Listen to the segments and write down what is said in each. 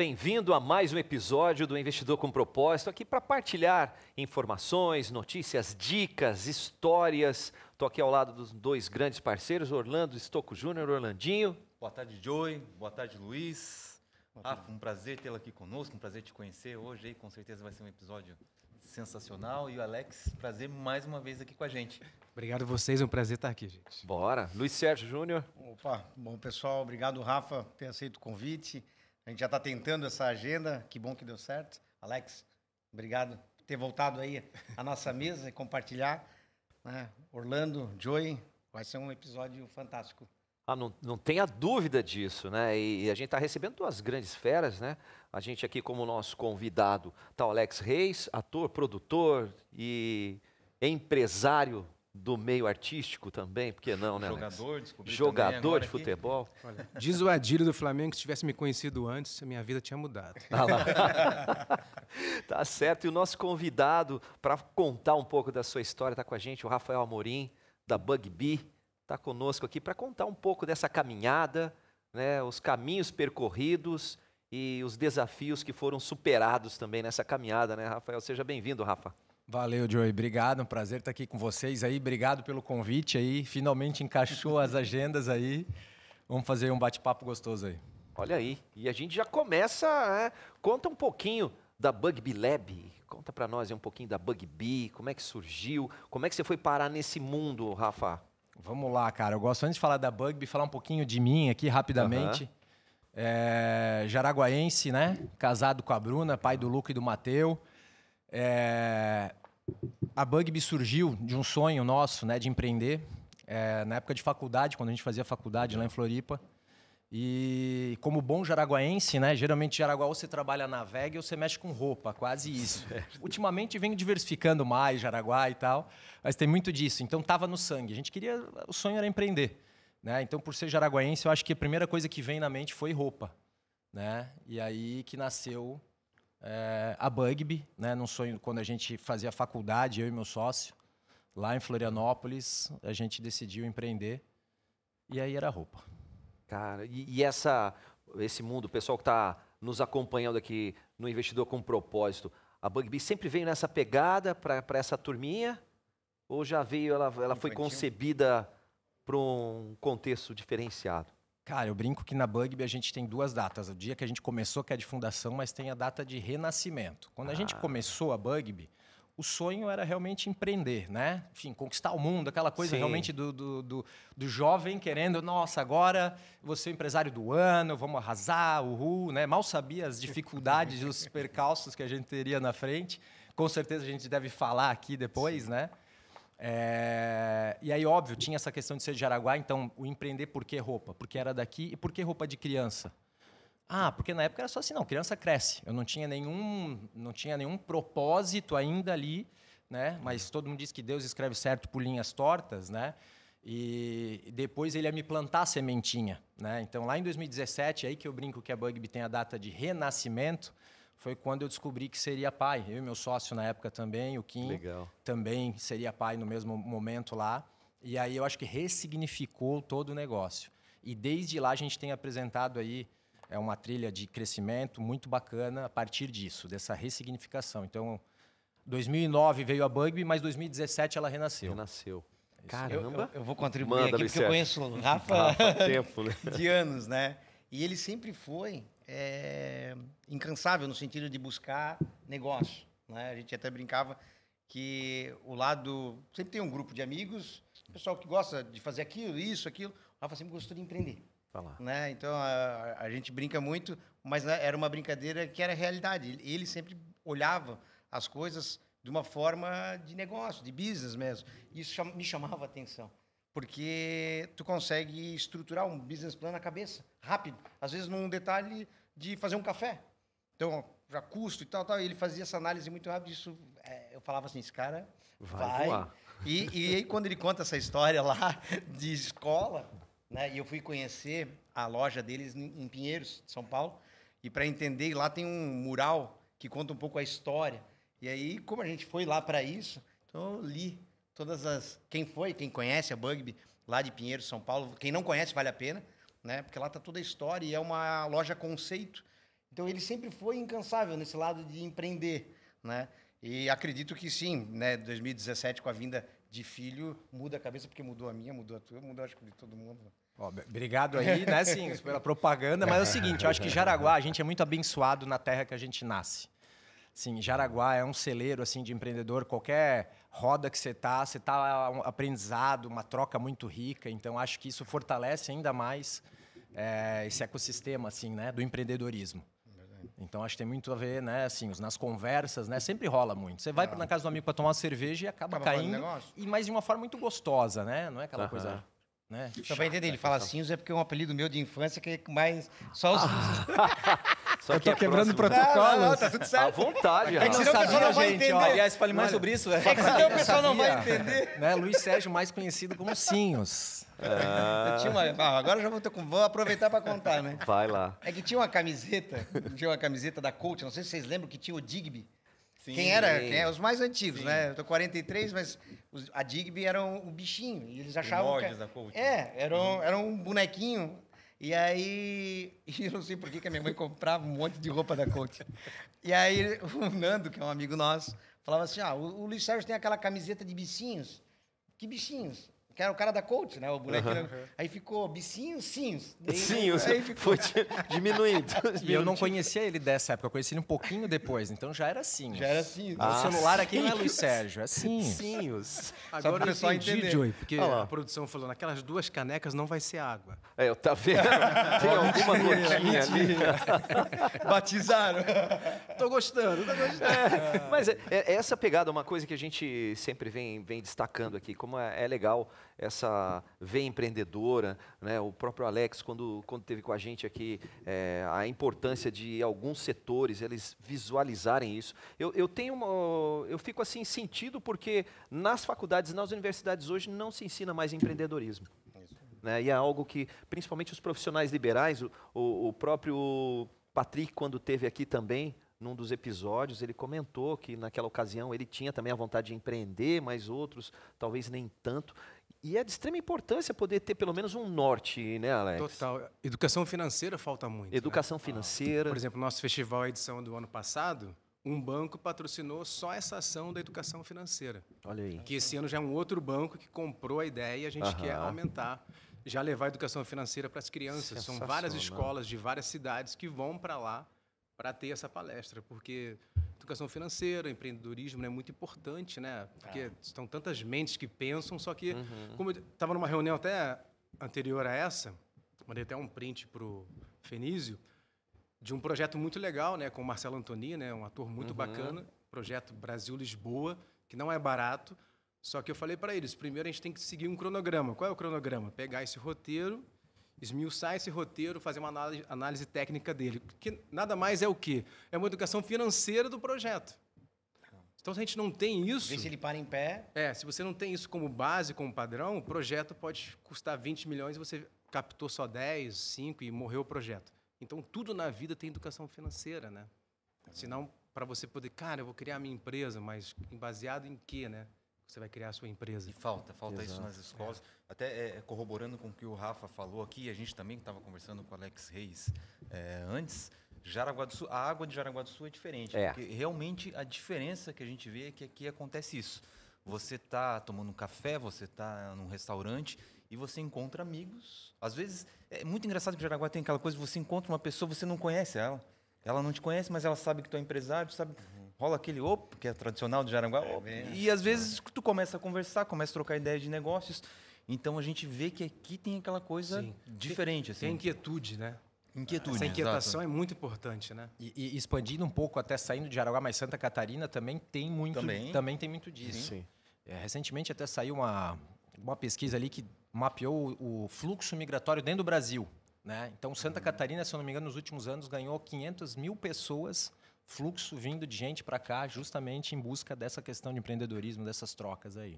bem-vindo a mais um episódio do Investidor com Propósito, aqui para partilhar informações, notícias, dicas, histórias. Estou aqui ao lado dos dois grandes parceiros, Orlando Stocco Júnior, Orlandinho. Boa tarde, Joey. Boa tarde, Luiz. Rafa, um prazer tê-lo aqui conosco, um prazer te conhecer hoje. Com certeza vai ser um episódio sensacional. E o Alex, prazer mais uma vez aqui com a gente. Obrigado a vocês, é um prazer estar aqui, gente. Bora. Luiz Sérgio Júnior. Opa, bom pessoal, obrigado Rafa por ter aceito o convite. A gente já está tentando essa agenda, que bom que deu certo. Alex, obrigado por ter voltado aí à nossa mesa e compartilhar. Né? Orlando, Joey, vai ser um episódio fantástico. Não tenha dúvida disso, né? E a gente está recebendo duas grandes feras, né? A gente aqui como nosso convidado está o Alex Reis, ator, produtor e empresário do meio artístico também, por que não, né, Alex? Jogador de futebol. Olha, diz o Adílio do Flamengo que se tivesse me conhecido antes, a minha vida tinha mudado. Ah lá. Tá certo. E o nosso convidado para contar um pouco da sua história está com a gente, o Rafael Amorim, da Bug-B. Está conosco aqui para contar um pouco dessa caminhada, né, os caminhos percorridos e os desafios que foram superados também nessa caminhada, né, Rafael? Seja bem-vindo, Rafa. Valeu, Joey. Obrigado, um prazer estar aqui com vocês aí. Obrigado pelo convite aí. Finalmente encaixou as agendas aí. Vamos fazer um bate-papo gostoso aí. Olha aí. E a gente já começa, né? Conta um pouquinho da Bug-B Lab. Conta para nós aí um pouquinho da Bug-B, como é que surgiu, como é que você foi parar nesse mundo, Rafa? Vamos lá, cara. Eu gosto, antes de falar da Bug-B, falar um pouquinho de mim aqui rapidamente. Jaraguaense, né? Casado com a Bruna, pai do Luca e do Mateu. A Bug-B surgiu de um sonho nosso, né, de empreender, na época de faculdade, quando a gente fazia faculdade lá em Floripa. E como bom jaraguaense, né, geralmente em Jaraguá ou você trabalha na vega ou você mexe com roupa, quase isso. Ultimamente vem diversificando mais Jaraguá e tal, mas tem muito disso. Então estava no sangue. A gente queria, o sonho era empreender, né? Então por ser jaraguaense, eu acho que a primeira coisa que vem na mente foi roupa, né? E aí que nasceu a Bug-B, né, num sonho, quando a gente fazia faculdade, eu e meu sócio, lá em Florianópolis, a gente decidiu empreender e aí era roupa. Cara, e esse mundo, o pessoal que está nos acompanhando aqui no Investidor com Propósito, a Bug-B sempre veio nessa pegada para essa turminha? Ou já veio, ela foi concebida para um contexto diferenciado? Cara, eu brinco que na Bug-B a gente tem duas datas. O dia que a gente começou, que é de fundação, mas tem a data de renascimento. Quando a gente começou a Bug-B, o sonho era realmente empreender, né? Enfim, conquistar o mundo, aquela coisa realmente do jovem querendo, nossa, agora vou ser o empresário do ano, vamos arrasar, uhul, né? Mal sabia as dificuldades e os percalços que a gente teria na frente. Com certeza a gente deve falar aqui depois, né? E aí, óbvio, tinha essa questão de ser de Jaraguá, então o empreender por que roupa? Porque era daqui. E por que roupa de criança? Porque na época era só assim, não, criança cresce. Eu não tinha nenhum propósito ainda ali, né? Mas todo mundo diz que Deus escreve certo por linhas tortas, né? E depois ele ia me plantar a sementinha, né? Então lá em 2017, aí que eu brinco que a Bug-B tem a data de renascimento, foi quando eu descobri que seria pai. Eu e meu sócio na época também, o Kim, também seria pai no mesmo momento lá. E aí eu acho que ressignificou todo o negócio. E desde lá a gente tem apresentado aí uma trilha de crescimento muito bacana a partir disso, dessa ressignificação. Então, 2009 veio a Bug-B, mas 2017 ela renasceu. Caramba! Eu vou contribuir aqui, porque eu conheço o Rafa tempo, né? de anos, né? E ele sempre foi incansável no sentido de buscar negócio, né? A gente até brincava que o lado... Sempre tem um grupo de amigos, pessoal que gosta de fazer aquilo, isso, aquilo. O Rafa sempre gostou de empreender. Né? Então, a gente brinca muito, mas né, era uma brincadeira que era realidade. Ele sempre olhava as coisas de uma forma de negócio, de business mesmo. Isso me chamava a atenção, porque tu consegue estruturar um business plan na cabeça, rápido. Às vezes, num detalhe de fazer um café. Então, já custo e tal. E ele fazia essa análise muito rápido. Isso, eu falava assim, esse cara vai. E aí, quando ele conta essa história lá de escola... Né? E eu fui conhecer a loja deles em Pinheiros, São Paulo, e para entender, lá tem um mural que conta um pouco a história. E aí, como a gente foi lá para isso, então eu li todas as... Quem conhece a Bug-B lá de Pinheiros, São Paulo, quem não conhece, vale a pena, né? Porque lá está toda a história e é uma loja conceito. Então ele sempre foi incansável nesse lado de empreender, né? E acredito que sim, né? 2017 com a vinda de filho muda a cabeça, porque mudou a minha, mudou a tua, mudou acho que de todo mundo. Ó, obrigado aí, né, sim, pela propaganda, mas é o seguinte, eu acho que Jaraguá, a gente é muito abençoado na terra que a gente nasce. Sim, Jaraguá é um celeiro assim de empreendedor, qualquer roda que você tá um aprendizado, uma troca muito rica, então acho que isso fortalece ainda mais esse ecossistema assim, né, do empreendedorismo. Então acho que tem muito a ver, né, assim, nas conversas, né, sempre rola muito. Você vai na casa do amigo para tomar uma cerveja e acaba caindo, mas de uma forma muito gostosa, né? Não é aquela coisa, né? Só para entender, ele fala Cinzos é porque é um apelido meu de infância que é mais só os Só Eu tô é quebrando o próximo. protocolo. Não, tá tudo À certo. vontade, É que Rafa. senão o pessoal não vai gente, entender. ó, Aliás, fale mais sobre isso. É que senão o pessoal não vai entender. Né, Luiz Sérgio, mais conhecido como Cinhos. Eu tinha agora eu já vou aproveitar para contar, né? Vai lá. É que tinha uma camiseta da Coach, não sei se vocês lembram que tinha o Digby. Sim. Quem era? Os mais antigos, né? Eu tô 43, mas a Digby era um bichinho. E eles achavam Primórdios da Coach. era um bonequinho. E aí, eu não sei por que a minha mãe comprava um monte de roupa da Coach. E aí, o Nando, que é um amigo nosso, falava assim, o Luiz Sérgio tem aquela camiseta de bichinhos. Que bichinhos? Que era o cara da Coach, né? O bonequinho. Aí ficou bicinhos, cinhos. Sim, Aí ficou... foi diminuindo. E eu não conhecia ele dessa época, eu conheci ele um pouquinho depois, então já era Cinhos. Já era cinhos. O celular aqui não é Luiz Sérgio, é Cinhos. Cinhos. Agora pro eu pessoal entendi, entender. Joey, porque Olha lá. a produção falou, naquelas 2 canecas não vai ser água. É, tá vendo? Tem alguma gotinha ali. Batizaram. Tô gostando, tô gostando. Mas essa pegada é uma coisa que a gente sempre vem destacando aqui, como é legal essa veia empreendedora, né? O próprio Alex, quando teve com a gente aqui, a importância de alguns setores, eles visualizarem isso. Eu fico assim sentido porque nas faculdades, nas universidades hoje não se ensina mais empreendedorismo. Né? E é algo que, principalmente os profissionais liberais, o próprio Patrick, quando teve aqui também, num dos episódios, ele comentou que naquela ocasião ele tinha também a vontade de empreender, mas outros talvez nem tanto. E é de extrema importância poder ter pelo menos um norte, né, Alex? Total. Educação financeira falta muito. Educação financeira. Por exemplo, nosso festival, a edição do ano passado, um banco patrocinou só essa ação da educação financeira. Olha aí. Que esse ano já é um outro banco que comprou a ideia e a gente quer aumentar, já levar a educação financeira para as crianças. São várias escolas de várias cidades que vão para lá para ter essa palestra, porque educação financeira, empreendedorismo é muito importante, né? Porque estão tantas mentes que pensam, só que, como eu estava numa reunião até anterior a essa, mandei até um print para o Fenísio, de um projeto muito legal, né, com o Marcelo Antoni, né, um ator muito bacana, projeto Brasil-Lisboa, que não é barato, só que eu falei para eles, primeiro a gente tem que seguir um cronograma. Qual é o cronograma? Pegar esse roteiro, esmiuçar esse roteiro, fazer uma análise técnica dele, que nada mais é o quê? É uma educação financeira do projeto. Então, se a gente não tem isso... Vê se ele para em pé. se você não tem isso como base, como padrão, o projeto pode custar 20 milhões e você captou só 10, 5 e morreu o projeto. Então, tudo na vida tem educação financeira, né? Senão, para você poder, eu vou criar a minha empresa, mas baseado em quê, né? Você vai criar a sua empresa. E falta isso nas escolas. Até corroborando com o que o Rafa falou aqui, a gente também estava conversando com o Alex Reis antes, Jaraguá do Sul, a água de Jaraguá do Sul é diferente. Porque realmente a diferença que a gente vê é que aqui acontece isso. Você está tomando um café, você está num restaurante e você encontra amigos. Às vezes, é muito engraçado que Jaraguá tem aquela coisa, você encontra uma pessoa, você não conhece ela. Ela não te conhece, mas ela sabe que tu é empresário, sabe... Rola aquele que é tradicional de Jaraguá. E às vezes tu começa a conversar, começa a trocar ideias de negócios. Então a gente vê que aqui tem aquela coisa diferente. Assim. Tem inquietude, né? Inquietude, essa inquietação exato. É muito importante, né? E expandindo um pouco, até saindo de Jaraguá, mas Santa Catarina também tem muito, também tem muito disso. Sim. Recentemente até saiu uma pesquisa ali que mapeou o fluxo migratório dentro do Brasil. Né? Então, Santa Catarina, se eu não me engano, nos últimos anos ganhou 500 mil pessoas, fluxo vindo de gente para cá, justamente em busca dessa questão de empreendedorismo, dessas trocas aí.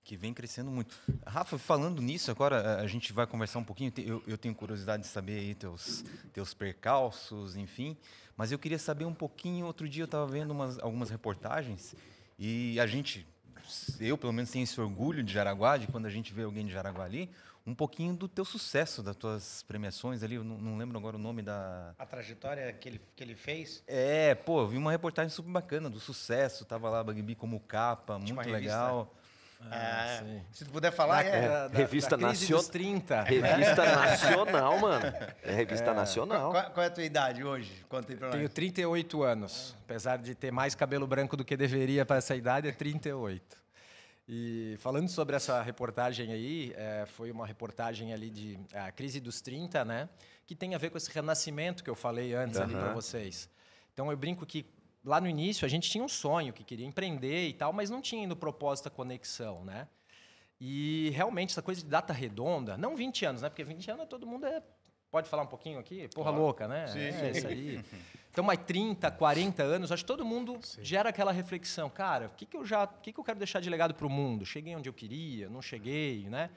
Que vem crescendo muito. Rafa, falando nisso, agora a gente vai conversar um pouquinho. Eu tenho curiosidade de saber aí teus percalços, enfim. Mas eu queria saber um pouquinho. Outro dia eu estava vendo algumas reportagens e eu pelo menos tenho esse orgulho de Jaraguá, de quando a gente vê alguém de Jaraguá ali, um pouquinho do teu sucesso, das tuas premiações ali. Eu não lembro agora o nome da... A trajetória que ele fez. Eu vi uma reportagem super bacana do sucesso. Tava lá a Bugby como capa, muito legal. Se tu puder falar, Revista Nacional. 30. Revista nacional, mano. É revista nacional. Qual é a tua idade hoje? Conta aí pra nós. Tenho 38 anos. Apesar de ter mais cabelo branco do que deveria para essa idade, é 38. E falando sobre essa reportagem aí, foi uma reportagem ali de a crise dos 30, né? Que tem a ver com esse renascimento que eu falei antes ali para vocês. Então eu brinco que lá no início a gente tinha um sonho que queria empreender e tal, mas não tinha no propósito a conexão, né? E realmente essa coisa de data redonda, não 20 anos, né? Porque 20 anos todo mundo pode falar um pouquinho aqui? Porra louca, né? Sim. Isso aí. Então, mais 30, 40 anos, acho que todo mundo gera aquela reflexão. Cara, o que eu quero deixar de legado para o mundo? Cheguei onde eu queria? Não cheguei, né?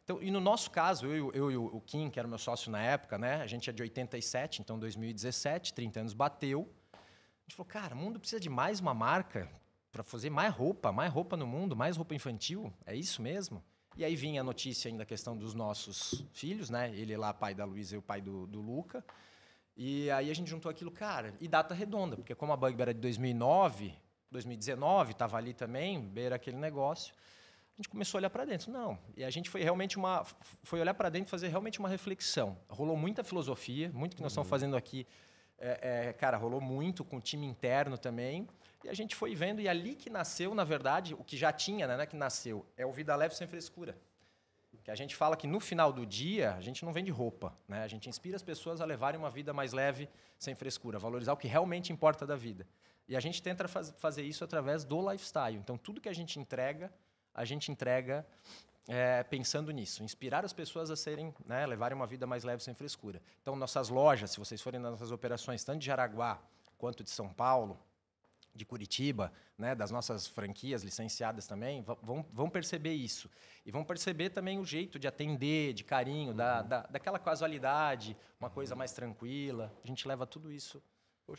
Então, e no nosso caso, eu e o Kim, que era o meu sócio na época, né? A gente é de 87, então 2017, 30 anos bateu. A gente falou, cara, o mundo precisa de mais uma marca para fazer mais roupa no mundo, mais roupa infantil. É isso mesmo? E aí vinha a notícia ainda, a questão dos nossos filhos, né? Ele lá, pai da Luísa e o pai do Luca. E aí a gente juntou aquilo, cara, e data redonda, porque como a Bugby era de 2009, 2019, estava ali também, beira aquele negócio, a gente começou a olhar para dentro. Não, e a gente foi realmente foi olhar para dentro e fazer realmente uma reflexão. Rolou muita filosofia, muito que nós estamos fazendo aqui, cara, rolou muito com o time interno também, e a gente foi vendo, e ali que nasceu, na verdade, o que já tinha, né, que nasceu, é o Vida Leve Sem Frescura. Que a gente fala que no final do dia, a gente não vende roupa, né? A gente inspira as pessoas a levarem uma vida mais leve, sem frescura, valorizar o que realmente importa da vida. E a gente tenta fazer isso através do lifestyle. Então, tudo que a gente entrega pensando nisso, inspirar as pessoas a serem, né, levarem uma vida mais leve, sem frescura. Então, nossas lojas, se vocês forem nas nossas operações, tanto de Jaraguá quanto de São Paulo, de Curitiba, né, das nossas franquias licenciadas também, vão perceber isso. E vão perceber também o jeito de atender, de carinho, daquela casualidade, uma coisa mais tranquila. A gente leva tudo isso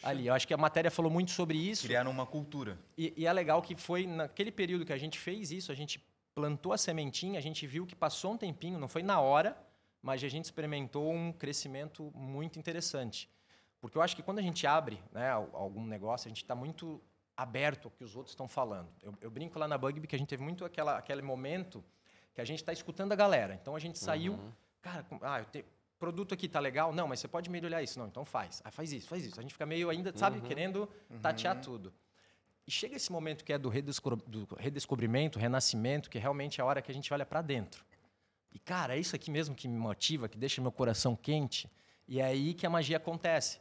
ali. Eu acho que a matéria falou muito sobre isso. Criaram uma cultura. E é legal que foi naquele período que a gente fez isso, a gente plantou a sementinha, a gente viu que passou um tempinho, não foi na hora, mas a gente experimentou um crescimento muito interessante. Porque eu acho que quando a gente abre, né, algum negócio, a gente está muito aberto ao que os outros estão falando. Eu brinco lá na Bugby que a gente teve muito aquele momento que a gente está escutando a galera. Então, a gente saiu... Cara, produto aqui tá legal? Não, mas você pode melhorar isso. Não, então faz. Faz isso. A gente fica meio ainda, sabe, querendo tatear tudo. E chega esse momento que é do redescobrimento, renascimento, que realmente é a hora que a gente olha para dentro. E, cara, é isso aqui mesmo que me motiva, que deixa meu coração quente. E é aí que a magia acontece.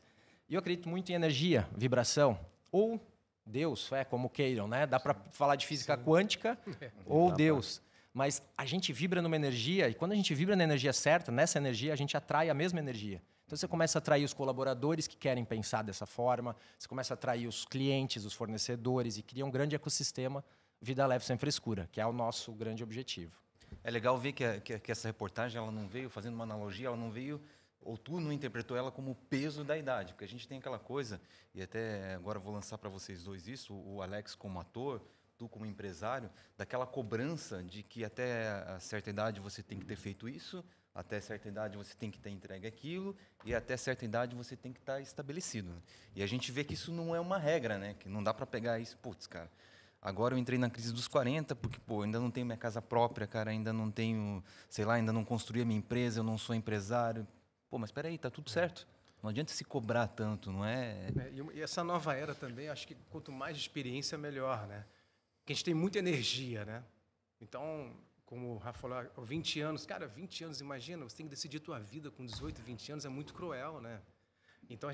E eu acredito muito em energia, vibração, ou Deus, como queiram, né? Dá para falar de física quântica ou Deus. Mas a gente vibra numa energia, e quando a gente vibra na energia certa, nessa energia, a gente atrai a mesma energia. Então, você começa a atrair os colaboradores que querem pensar dessa forma, você começa a atrair os clientes, os fornecedores, e cria um grande ecossistema Vida Leve Sem Frescura, que é o nosso grande objetivo. É legal ver que essa reportagem, ela não veio, fazendo uma analogia, ela não veio... ou tu não interpretou ela como o peso da idade, porque a gente tem aquela coisa, e até agora eu vou lançar para vocês dois isso, o Alex como ator, tu como empresário, daquela cobrança de que até a certa idade você tem que ter feito isso, até certa idade você tem que ter entregue aquilo, e até certa idade você tem que estar estabelecido. E a gente vê que isso não é uma regra, né? Que não dá para pegar isso, putz, cara, agora eu entrei na crise dos 40, porque, ainda não tenho minha casa própria, cara, ainda não tenho, sei lá, ainda não construí a minha empresa, eu não sou empresário. Mas espera aí, tá tudo certo. Não adianta se cobrar tanto, não é? E essa nova era também, acho que quanto mais experiência, melhor, né? Porque a gente tem muita energia, né? Então, como o Rafa falou, 20 anos, cara, 20 anos, imagina, você tem que decidir a tua vida com 18, 20 anos, é muito cruel, né? Então,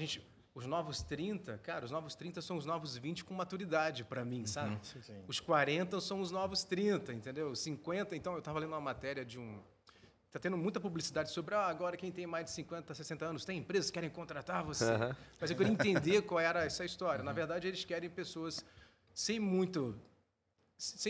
os novos 30, cara, os novos 30 são os novos 20 com maturidade para mim, sabe? Sim. Os 40 são os novos 30, entendeu? Os 50, então, eu estava lendo uma matéria de Está tendo muita publicidade sobre agora quem tem mais de 50, 60 anos, tem empresas que querem contratar você. Mas eu queria entender qual era essa história. Na verdade, eles querem pessoas sem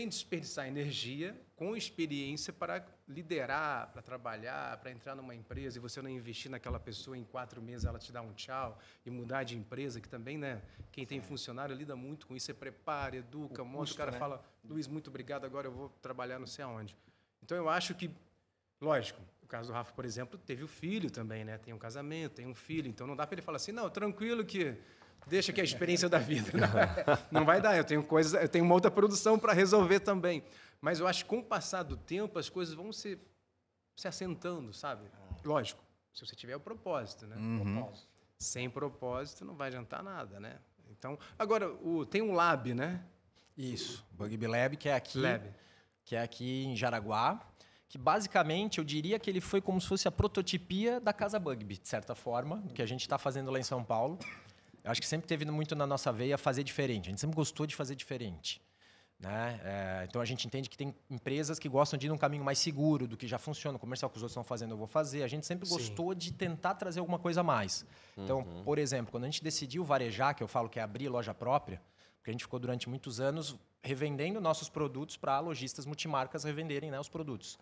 desperdiçar energia, com experiência para liderar, para trabalhar, para entrar numa empresa e você não investir naquela pessoa em 4 meses, ela te dá um tchau e mudar de empresa, que também, né? Quem tem funcionário lida muito com isso, você prepara, educa, mostra, o cara fala, Luiz, muito obrigado, agora eu vou trabalhar não sei aonde. Então, eu acho que Lógico, o caso do Rafa, por exemplo, teve o filho também, né? Tem um casamento, tem um filho, então não dá para ele falar assim, não, tranquilo que deixa que a experiência da vida. Não vai dar, eu tenho uma outra produção para resolver também. Mas eu acho que com o passar do tempo as coisas vão se assentando, sabe? Lógico, se você tiver o propósito, né? Propósito. Sem propósito não vai adiantar nada, né? Então, agora, tem um lab, né? Isso, Bugby Lab, que é aqui em Jaraguá, que basicamente eu diria que ele foi como se fosse a prototipia da Casa Bugby, de certa forma, que a gente está fazendo lá em São Paulo. Eu acho que sempre teve muito na nossa veia fazer diferente, a gente sempre gostou de fazer diferente. Né? Então a gente entende que tem empresas que gostam de ir num caminho mais seguro do que já funciona, o comercial que os outros estão fazendo eu vou fazer. A gente sempre gostou de tentar trazer alguma coisa a mais. Então, por exemplo, quando a gente decidiu varejar, que eu falo que é abrir loja própria, porque a gente ficou durante muitos anos revendendo nossos produtos para lojistas multimarcas revenderem, né, os produtos.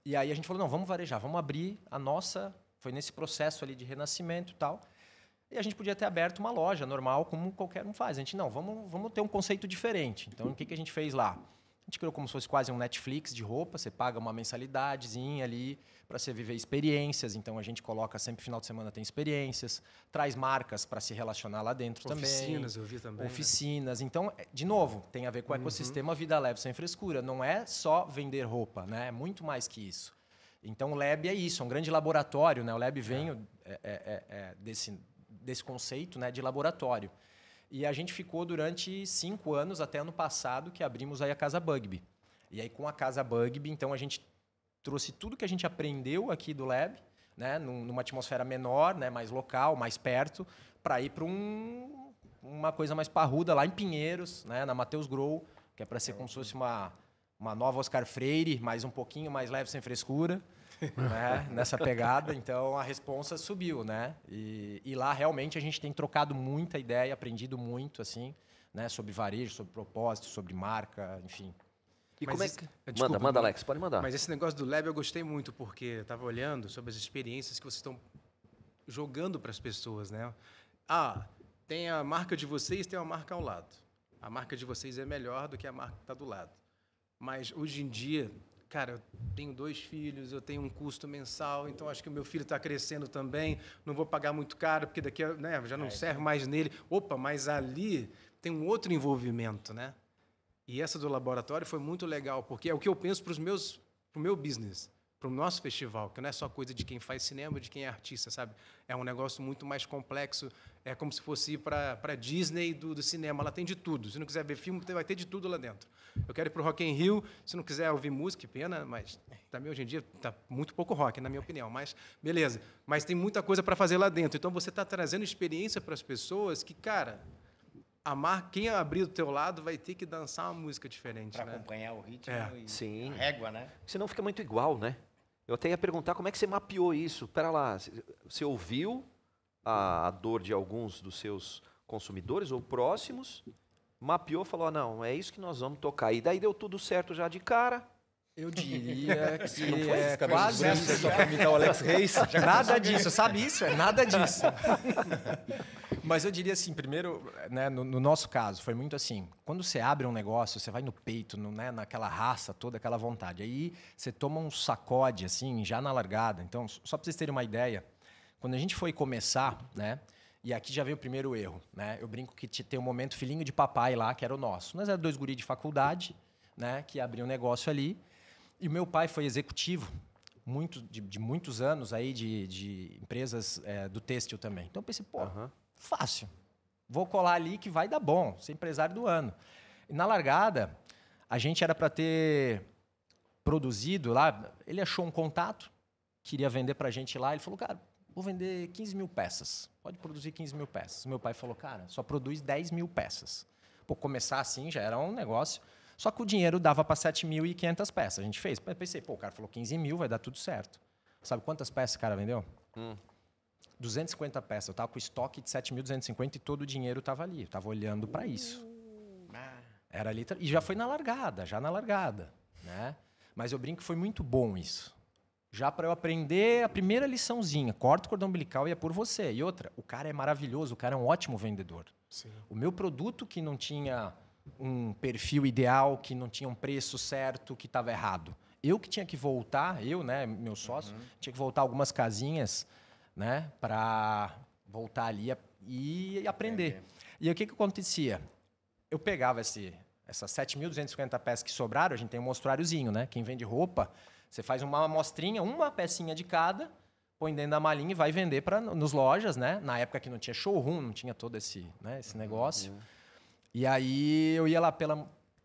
E aí a gente falou, não, vamos varejar, vamos abrir a nossa... Foi nesse processo ali de renascimento e tal. E a gente podia ter aberto uma loja normal, como qualquer um faz. A gente, não, vamos ter um conceito diferente. Então, o que a gente fez lá? A gente criou como se fosse quase um Netflix de roupa. Você paga uma mensalidadezinha ali para você viver experiências. Então, a gente coloca sempre, final de semana tem experiências. Traz marcas para se relacionar lá dentro também. Oficinas, eu vi também. Oficinas. Né? Então, de novo, tem a ver com o ecossistema Vida Leve Sem Frescura. Não é só vender roupa, né? É muito mais que isso. Então, o Lab é isso, é um grande laboratório. Né? O Lab vem desse conceito, né, de laboratório. E a gente ficou durante 5 anos, até ano passado, que abrimos aí a Casa Bugby. E aí, com a Casa Bugby, então, a gente trouxe tudo que a gente aprendeu aqui do Lab, né, numa atmosfera menor, né, mais local, mais perto, para ir para uma coisa mais parruda lá em Pinheiros, né, na Matheus Grow, que é para ser como se fosse uma nova Oscar Freire, mas um pouquinho mais leve, sem frescura. Né, nessa pegada, então a responsa subiu, né? E lá realmente a gente tem trocado muita ideia, aprendido muito, assim, né, sobre varejo, sobre propósito, sobre marca, enfim. E como é que... Manda, Alex, pode mandar. Mas esse negócio do Lab eu gostei muito, porque eu estava olhando sobre as experiências que vocês estão jogando para as pessoas, né? Tem a marca de vocês, tem uma marca ao lado. A marca de vocês é melhor do que a marca que está do lado. Mas hoje em dia... Cara, eu tenho 2 filhos, eu tenho um custo mensal, então acho que o meu filho está crescendo também, não vou pagar muito caro, porque daqui já não serve mais nele. Opa, mas ali tem um outro envolvimento, né? E essa do laboratório foi muito legal, porque é o que eu penso para o meu business, para o nosso festival, que não é só coisa de quem faz cinema, de quem é artista, sabe? É um negócio muito mais complexo, é como se fosse ir para a Disney do cinema, ela tem de tudo. Se não quiser ver filme, vai ter de tudo lá dentro. Eu quero ir para o Rock in Rio, se não quiser ouvir música, que pena, mas também hoje em dia está muito pouco rock, na minha opinião, mas beleza. Mas tem muita coisa para fazer lá dentro, então você está trazendo experiência para as pessoas que, cara, quem abrir do teu lado vai ter que dançar uma música diferente. Para acompanhar o ritmo e a régua, né? Senão fica muito igual, né? Eu até ia perguntar como é que você mapeou isso. Pera lá, você ouviu a dor de alguns dos seus consumidores ou próximos, mapeou e falou, não, é isso que nós vamos tocar. E daí deu tudo certo já de cara? Eu diria que não foi é quase isso. Só para imitar o Alex Reis. Nada disso, sabe isso? É nada disso. Mas eu diria assim, primeiro, né, no nosso caso, foi muito assim, quando você abre um negócio, você vai no peito, né, naquela raça toda, aquela vontade. Aí você toma um sacode, assim, já na largada. Então, só para vocês terem uma ideia, quando a gente foi começar, né, e aqui já veio o primeiro erro, né, eu brinco que tem um momento filhinho de papai lá, que era o nosso. Nós éramos 2 guris de faculdade, né, que abriam um negócio ali, e o meu pai foi executivo, de muitos anos aí de empresas do têxtil também. Então eu pensei, fácil. Vou colar ali que vai dar bom, ser empresário do ano. E na largada, a gente era para ter produzido lá, ele achou um contato, queria vender para a gente lá, ele falou, cara, vou vender 15 mil peças, pode produzir 15 mil peças. Meu pai falou, cara, só produz 10 mil peças. Pô, começar assim já era um negócio, só que o dinheiro dava para 7.500 peças. A gente fez, pensei, o cara falou 15 mil, vai dar tudo certo. Sabe quantas peças o cara vendeu? 250 peças. Eu estava com estoque de 7.250 e todo o dinheiro estava ali. Eu estava olhando para isso. Era ali, e já foi na largada, né? Mas eu brinco que foi muito bom isso. Já para eu aprender a primeira liçãozinha, corta o cordão umbilical e é por você. E outra, o cara é maravilhoso, o cara é um ótimo vendedor. Sim. O meu produto que não tinha um perfil ideal, que não tinha um preço certo, que estava errado. Eu que tinha que voltar, né, meu sócio, tinha que voltar algumas casinhas, né, para voltar ali e aprender. E aí, o que acontecia? Eu pegava essas 7.250 peças que sobraram, a gente tem um mostruáriozinho, né? Quem vende roupa, você faz uma amostrinha, uma pecinha de cada, põe dentro da malinha e vai vender nos lojas, né? Na época que não tinha showroom, não tinha todo esse negócio. E aí eu ia lá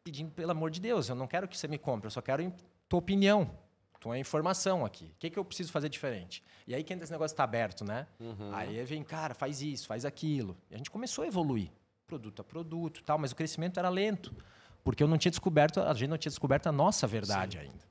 pedindo, pelo amor de Deus, eu não quero que você me compre, eu só quero tua opinião, tua informação aqui. O que eu preciso fazer diferente? E aí que entra esse negócio está aberto, né? Aí vem, cara, faz isso, faz aquilo. E a gente começou a evoluir, produto a produto, tal, mas o crescimento era lento, porque a gente não tinha descoberto a nossa verdade ainda.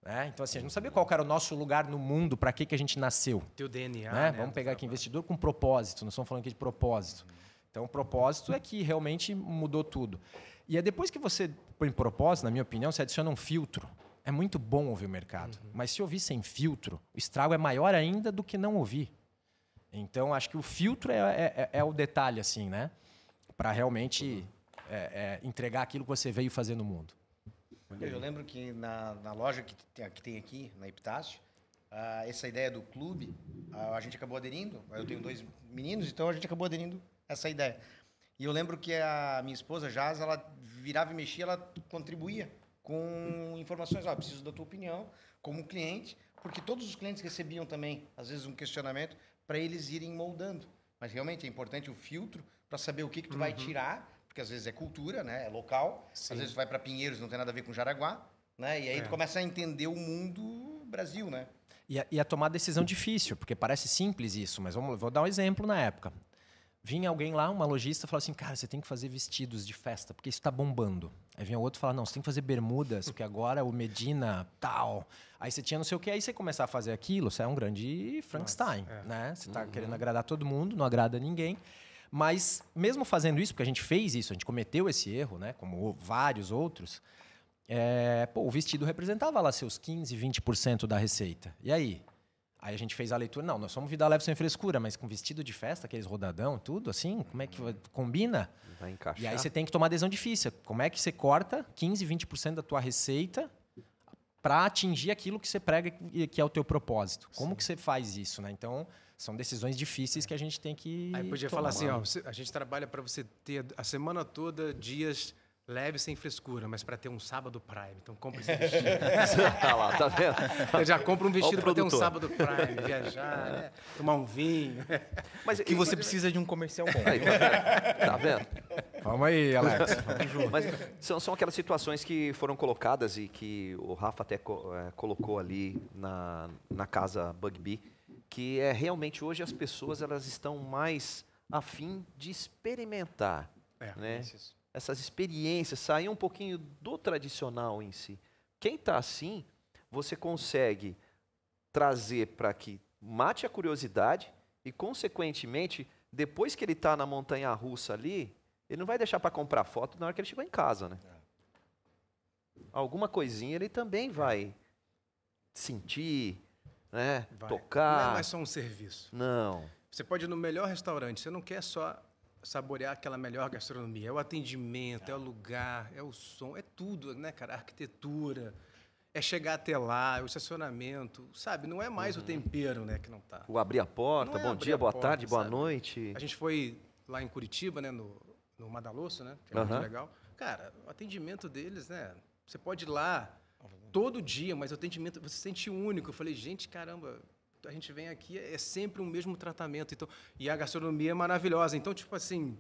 Né? Então, assim, a gente não sabia qual era o nosso lugar no mundo, para que a gente nasceu. Teu DNA, né? Vamos pegar aqui investidor com propósito, nós estamos falando aqui de propósito. Então, o propósito é que realmente mudou tudo. E é depois que você põe propósito, na minha opinião, você adiciona um filtro. É muito bom ouvir o mercado, mas se ouvir sem filtro, o estrago é maior ainda do que não ouvir. Então, acho que o filtro é o detalhe, assim, né? Para realmente entregar aquilo que você veio fazer no mundo. Eu lembro que na loja que tem aqui, na Epitácio, essa ideia do clube, a gente acabou aderindo. Eu tenho 2 meninos, então a gente acabou aderindo essa ideia. E eu lembro que a minha esposa, Jaz, ela virava e mexia, ela contribuía com informações. Preciso da tua opinião como cliente, porque todos os clientes recebiam também, às vezes, um questionamento para eles irem moldando. Mas realmente é importante o filtro para saber o que tu vai tirar, porque às vezes é cultura, né? É local. Sim. Às vezes tu vai para Pinheiros, não tem nada a ver com Jaraguá, né? E aí tu começa a entender o mundo Brasil, né? E a tomar decisão difícil, porque parece simples isso, mas vou dar um exemplo na época. Vinha alguém lá, uma lojista, falou assim, cara, você tem que fazer vestidos de festa, porque isso está bombando. Aí vinha outro e falava, não, você tem que fazer bermudas, porque agora o Medina, tal. Aí você tinha não sei o quê, aí você começar a fazer aquilo, você é um grande Frankenstein, né? Você está querendo agradar todo mundo, não agrada ninguém. Mas mesmo fazendo isso, porque a gente fez isso, a gente cometeu esse erro, né? Como vários outros, o vestido representava lá seus 15%, 20% da receita. E aí? Aí a gente fez a leitura, não, nós somos vida leve sem frescura, mas com vestido de festa, aqueles rodadão, tudo assim, como é que combina? Vai encaixar. E aí você tem que tomar decisão difícil. Como é que você corta 15, 20% da tua receita para atingir aquilo que você prega que é o teu propósito? Como que você faz isso, né? Então, são decisões difíceis que a gente tem que Aí podia falar assim, a gente trabalha para você ter a semana toda dias leve sem frescura, mas para ter um sábado Prime. Então compra esse vestido. Tá lá, tá vendo? Eu já compro um vestido para ter um sábado Prime, viajar, né? Tomar um vinho. Mas que você precisa de um comercial bom. Aí, tá vendo? Vamos aí, Alex. Vamos junto. Mas são aquelas situações que foram colocadas e que o Rafa até colocou ali na casa Bug Bee, que realmente hoje as pessoas elas estão mais a fim de experimentar, né? Essas experiências, sair um pouquinho do tradicional em si. Quem está assim, você consegue trazer para que mate a curiosidade e, consequentemente, depois que ele está na montanha-russa ali, ele não vai deixar para comprar foto na hora que ele chegou em casa, né? Alguma coisinha ele também vai sentir, né? Tocar. Não é mais só um serviço. Não. Você pode ir no melhor restaurante, você não quer só saborear aquela melhor gastronomia, é o atendimento, é o lugar, é o som, é tudo, né, cara? A arquitetura, é chegar até lá, o estacionamento, sabe? Não é mais o tempero, né, que não tá. O abrir a porta, bom dia, boa tarde, boa noite. A gente foi lá em Curitiba, né, no Madalosso, né, que é muito legal. Cara, o atendimento deles, né, você pode ir lá todo dia, mas o atendimento, você se sente único. Eu falei, gente, caramba, a gente vem aqui, é sempre o mesmo tratamento. Então, e a gastronomia é maravilhosa. Então, tipo assim,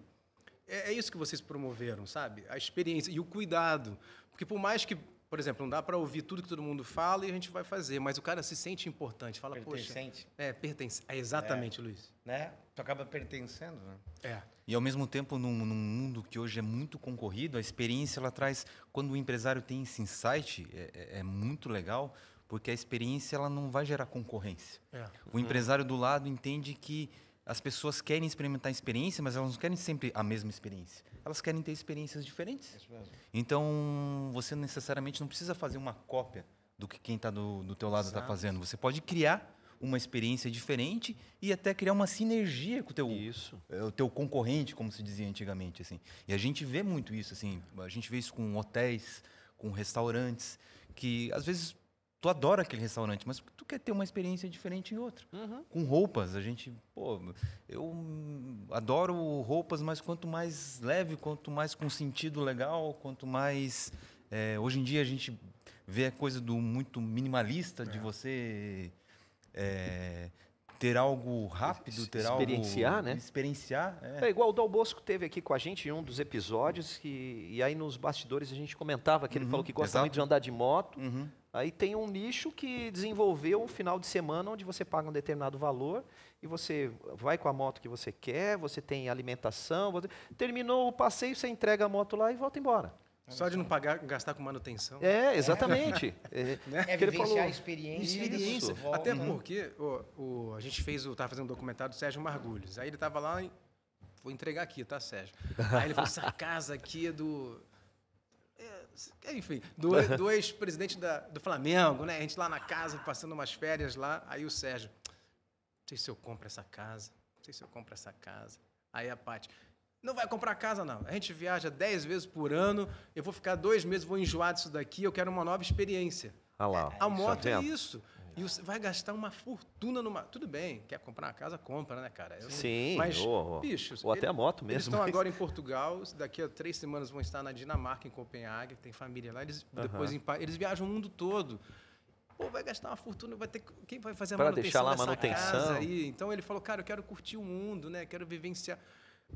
é isso que vocês promoveram, sabe? A experiência e o cuidado. Porque por mais que, por exemplo, não dá para ouvir tudo que todo mundo fala e a gente vai fazer, mas o cara se sente importante. Fala, pertencente. Poxa... pertence. Exatamente, Luiz. Né? Tu acaba pertencendo, né? E, ao mesmo tempo, num mundo que hoje é muito concorrido, a experiência, ela traz... Quando o empresário tem esse insight, é muito legal, porque a experiência ela não vai gerar concorrência. O empresário do lado entende que as pessoas querem experimentar a experiência, mas elas não querem sempre a mesma experiência. Elas querem ter experiências diferentes. Então, você necessariamente não precisa fazer uma cópia do que quem está do teu lado está fazendo. Você pode criar uma experiência diferente e até criar uma sinergia com o teu concorrente, como se dizia antigamente. Assim. E a gente vê muito isso. Assim, a gente vê isso com hotéis, com restaurantes, que às vezes tu adora aquele restaurante, mas tu quer ter uma experiência diferente em outro. Com roupas, eu adoro roupas, mas quanto mais leve, quanto mais com sentido legal, quanto mais... hoje em dia a gente vê a coisa do muito minimalista, de você ter algo rápido, ter experienciar, algo... né? Experienciar, É igual o Dal Bosco teve aqui com a gente em um dos episódios, e aí nos bastidores a gente comentava que ele falou que gosta muito de andar de moto. Aí tem um nicho que desenvolveu um final de semana onde você paga um determinado valor e você vai com a moto que você quer, você tem alimentação, terminou o passeio, você entrega a moto lá e volta embora. Só de não gastar com manutenção. Exatamente. Vivenciar a experiência. Até porque a gente estava fazendo um documentário do Sérgio Margulhos. Aí ele estava lá, vou entregar aqui, tá, Sérgio? Aí ele falou, essa casa aqui é do... Enfim, do ex-presidente do Flamengo, né? A gente lá na casa, passando umas férias lá. Aí o Sérgio, não sei se eu compro essa casa, Aí a Paty, não vai comprar casa, não. A gente viaja 10 vezes por ano, eu vou ficar 2 meses, vou enjoar disso daqui, eu quero uma nova experiência. A moto é isso. E você vai gastar uma fortuna numa... Tudo bem, quer comprar uma casa, compra, né, cara? Sim, mas, bichos... Ou até a moto mesmo. Eles estão agora em Portugal, daqui a 3 semanas vão estar na Dinamarca, em Copenhague, tem família lá, depois eles viajam o mundo todo. Pô, vai gastar uma fortuna, quem vai fazer a manutenção dessa casa aí? Então ele falou, cara, eu quero curtir o mundo, né? Quero vivenciar...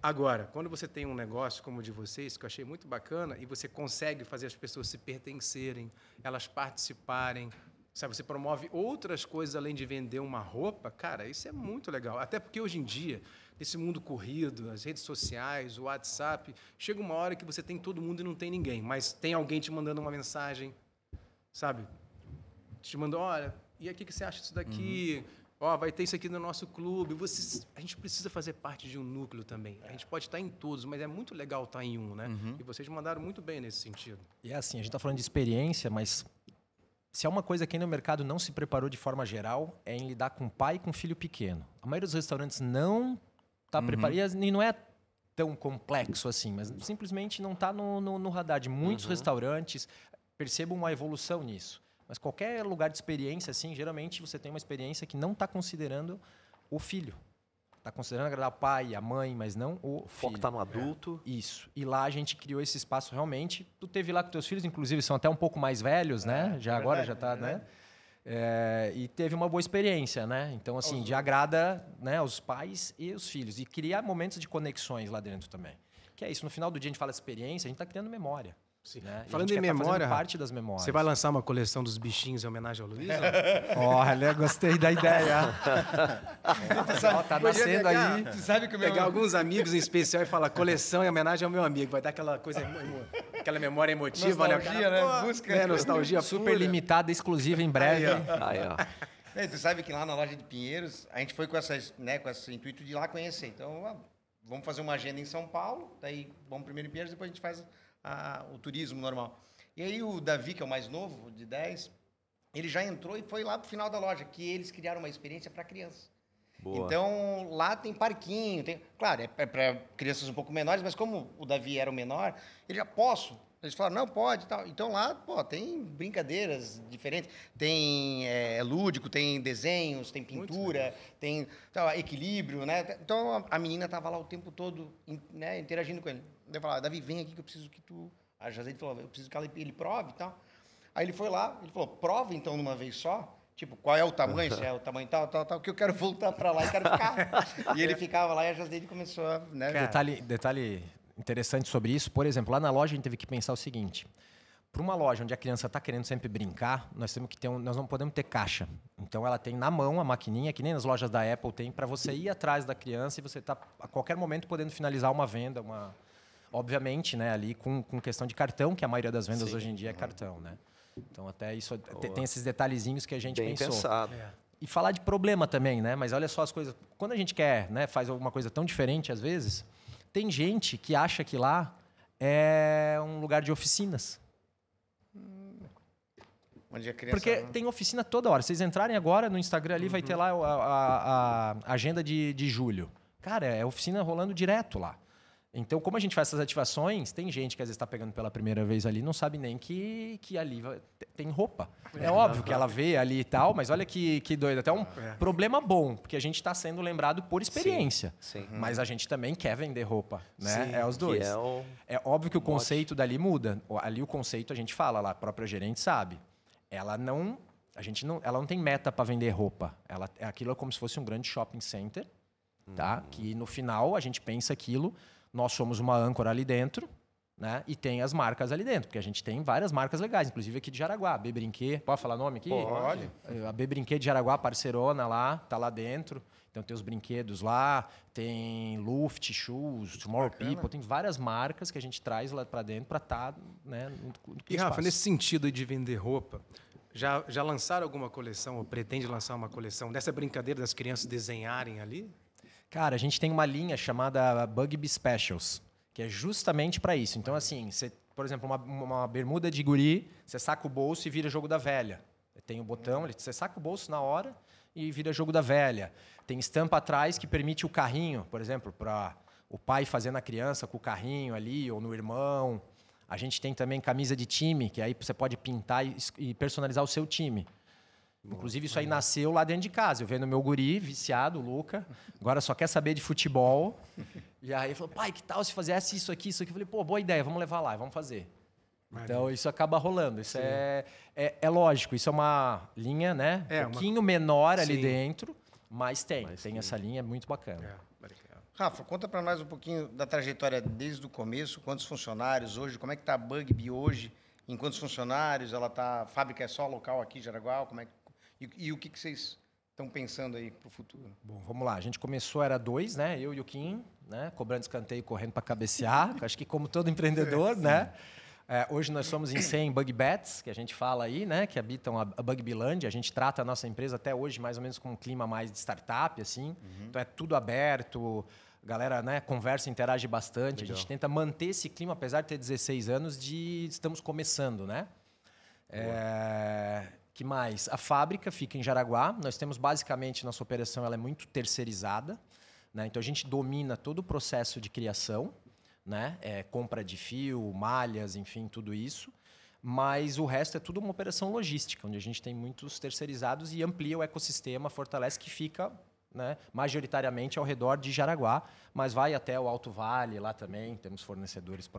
Agora, quando você tem um negócio como o de vocês, que eu achei muito bacana, e você consegue fazer as pessoas se pertencerem, elas participarem, sabe, você promove outras coisas além de vender uma roupa, cara, isso é muito legal. Até porque hoje em dia, nesse mundo corrido, as redes sociais, o WhatsApp, chega uma hora que você tem todo mundo e não tem ninguém, mas tem alguém te mandando uma mensagem, sabe? Te mandou, olha, e aqui o que você acha disso daqui? Vai ter isso aqui no nosso clube. A gente precisa fazer parte de um núcleo também. A gente pode estar em todos, mas é muito legal estar em um, né? E vocês mandaram muito bem nesse sentido. E é assim, a gente está falando de experiência, mas se é uma coisa que ainda o mercado não se preparou de forma geral, é em lidar com pai e com filho pequeno. A maioria dos restaurantes não está preparado. E não é tão complexo assim, mas simplesmente não está no radar de muitos restaurantes. Percebam uma evolução nisso. Mas qualquer lugar de experiência, assim, geralmente você tem uma experiência que não está considerando o filho. Está considerando agradar o pai, a mãe, mas não o foco está no adulto. Isso. E lá a gente criou esse espaço realmente. Tu teve lá com teus filhos, inclusive, são até um pouco mais velhos, né? Agora já está, né? E teve uma boa experiência, né? Então, assim, de agrada, né, os pais e os filhos. E criar momentos de conexões lá dentro também. Que é isso. No final do dia a gente fala de experiência, a gente está criando memória. Né? Falando em memória, parte das memórias. Você vai lançar uma coleção dos bichinhos em homenagem ao Luiz? Olha, gostei da ideia. Tá nascendo aí. Tu sabe que pegar alguns amigos em especial e falar coleção em homenagem ao meu amigo. Vai dar aquela coisa, aquela memória emotiva, nostalgia, né? Busca. Nostalgia super limitada, exclusiva em breve. Aí, ó. Tu sabe que lá na loja de Pinheiros, a gente foi com esse intuito de ir lá conhecer. Então, vamos fazer uma agenda em São Paulo, daí vamos primeiro em Pinheiros, depois a gente faz o turismo normal. E aí o Davi, que é o mais novo, de 10, ele já entrou e foi lá pro final da loja, que eles criaram uma experiência para criança. Boa. Então, lá tem parquinho, claro, é para crianças um pouco menores, mas como o Davi era o menor, ele já posso. Eles falaram, não, pode e tal. Então, lá, tem brincadeiras diferentes. Tem lúdico, tem desenhos, tem pintura, tem equilíbrio, né? Então, a menina estava lá o tempo todo, né, interagindo com ele. Eu falava, Davi, vem aqui que eu preciso que tu... A Jazete falou, eu preciso que ele prove e tal. Aí ele foi lá, ele falou, prova então de uma vez só. Tipo, qual é o tamanho, se é o tamanho tal, que eu quero voltar para lá e quero ficar. E ele ficava lá e a Jazete começou a... Né, Detalhe interessante sobre isso, por exemplo, lá na loja a gente teve que pensar o seguinte: para uma loja onde a criança está querendo sempre brincar, nós não podemos ter caixa. Então ela tem na mão a maquininha, que nem nas lojas da Apple tem, para você ir atrás da criança e você está a qualquer momento podendo finalizar uma venda, obviamente, né, ali com questão de cartão, que a maioria das vendas hoje em dia é cartão, né? Então até isso tem esses detalhezinhos que a gente Bem pensou. Pensado. E falar de problema também, né? Mas olha só as coisas. Quando a gente quer, né, faz alguma coisa tão diferente às vezes, tem gente que acha que lá é um lugar de oficinas. Onde a criança... Porque tem oficina toda hora. Vocês entrarem agora no Instagram ali, vai ter lá a agenda de julho. Cara, é oficina rolando direto lá. Então, como a gente faz essas ativações, tem gente que às vezes está pegando pela primeira vez ali, não sabe nem que ali tem roupa. É óbvio que ela vê ali e tal, mas olha que doido. Até um problema bom, porque a gente está sendo lembrado por experiência. Sim. Mas a gente também quer vender roupa, né? Sim, é os dois. É óbvio que o conceito dali muda. Ali o conceito a gente fala lá, a própria gerente sabe. Ela não tem meta para vender roupa. Aquilo é como se fosse um grande shopping center, tá? Que no final a gente pensa aquilo. Nós somos uma âncora ali dentro, né? E tem as marcas ali dentro, porque a gente tem várias marcas legais, inclusive aqui de Jaraguá, a B Brinquet. Pode falar nome aqui? Pode. A B Brinquet de Jaraguá, parceirona lá, tá lá dentro. Então tem os brinquedos lá, tem Luft, Shoes, Tomorrow People, tem várias marcas que a gente traz lá para dentro para estar, né, no E Rafa, nesse sentido de vender roupa, já lançaram alguma coleção ou pretende lançar uma coleção dessa brincadeira das crianças desenharem ali? Cara, a gente tem uma linha chamada Bugby Specials, que é justamente para isso. Então, assim, por exemplo, uma bermuda de guri, você saca o bolso e vira jogo da velha. Tem o botão, você saca o bolso na hora e vira jogo da velha. Tem estampa atrás que permite o carrinho, por exemplo, para o pai fazer na criança com o carrinho ali, ou no irmão. A gente tem também camisa de time, que aí você pode pintar e personalizar o seu time. Inclusive, isso aí nasceu lá dentro de casa. Eu vendo meu guri, viciado, o Luca, agora só quer saber de futebol. E aí ele falou, pai, que tal se fizesse isso aqui, isso aqui? Eu falei, pô, boa ideia, vamos levar lá, vamos fazer. Então, isso acaba rolando. Isso é lógico, isso é uma linha, né? Um pouquinho menor ali dentro, mas tem essa linha, é muito bacana. Rafa, conta para nós um pouquinho da trajetória desde o começo, quantos funcionários hoje, como é que está a Bugby hoje, em quantos funcionários, a fábrica é só local aqui em Jaraguá, e o que vocês estão pensando aí para o futuro? Bom, vamos lá. A gente começou, era 2, né? Eu e o Kim, né? Cobrando escanteio, correndo para cabecear. Acho que como todo empreendedor, né? Hoje nós somos em 100 Bugbats, que a gente fala aí, né? Que habitam a Bugbilândia. A gente trata a nossa empresa até hoje mais ou menos com um clima mais de startup, assim. Então é tudo aberto. A galera, né, conversa, interage bastante. Legal. A gente tenta manter esse clima, apesar de ter 16 anos, estamos começando, né? Que mais? A fábrica fica em Jaraguá. Nós temos basicamente, nossa operação ela é muito terceirizada, né? Então a gente domina todo o processo de criação, né? Compra de fio, malhas, enfim, tudo isso. Mas o resto é tudo uma operação logística, onde a gente tem muitos terceirizados e amplia o ecossistema, fortalece, que fica, né, majoritariamente ao redor de Jaraguá, mas vai até o Alto Vale, lá também, temos fornecedores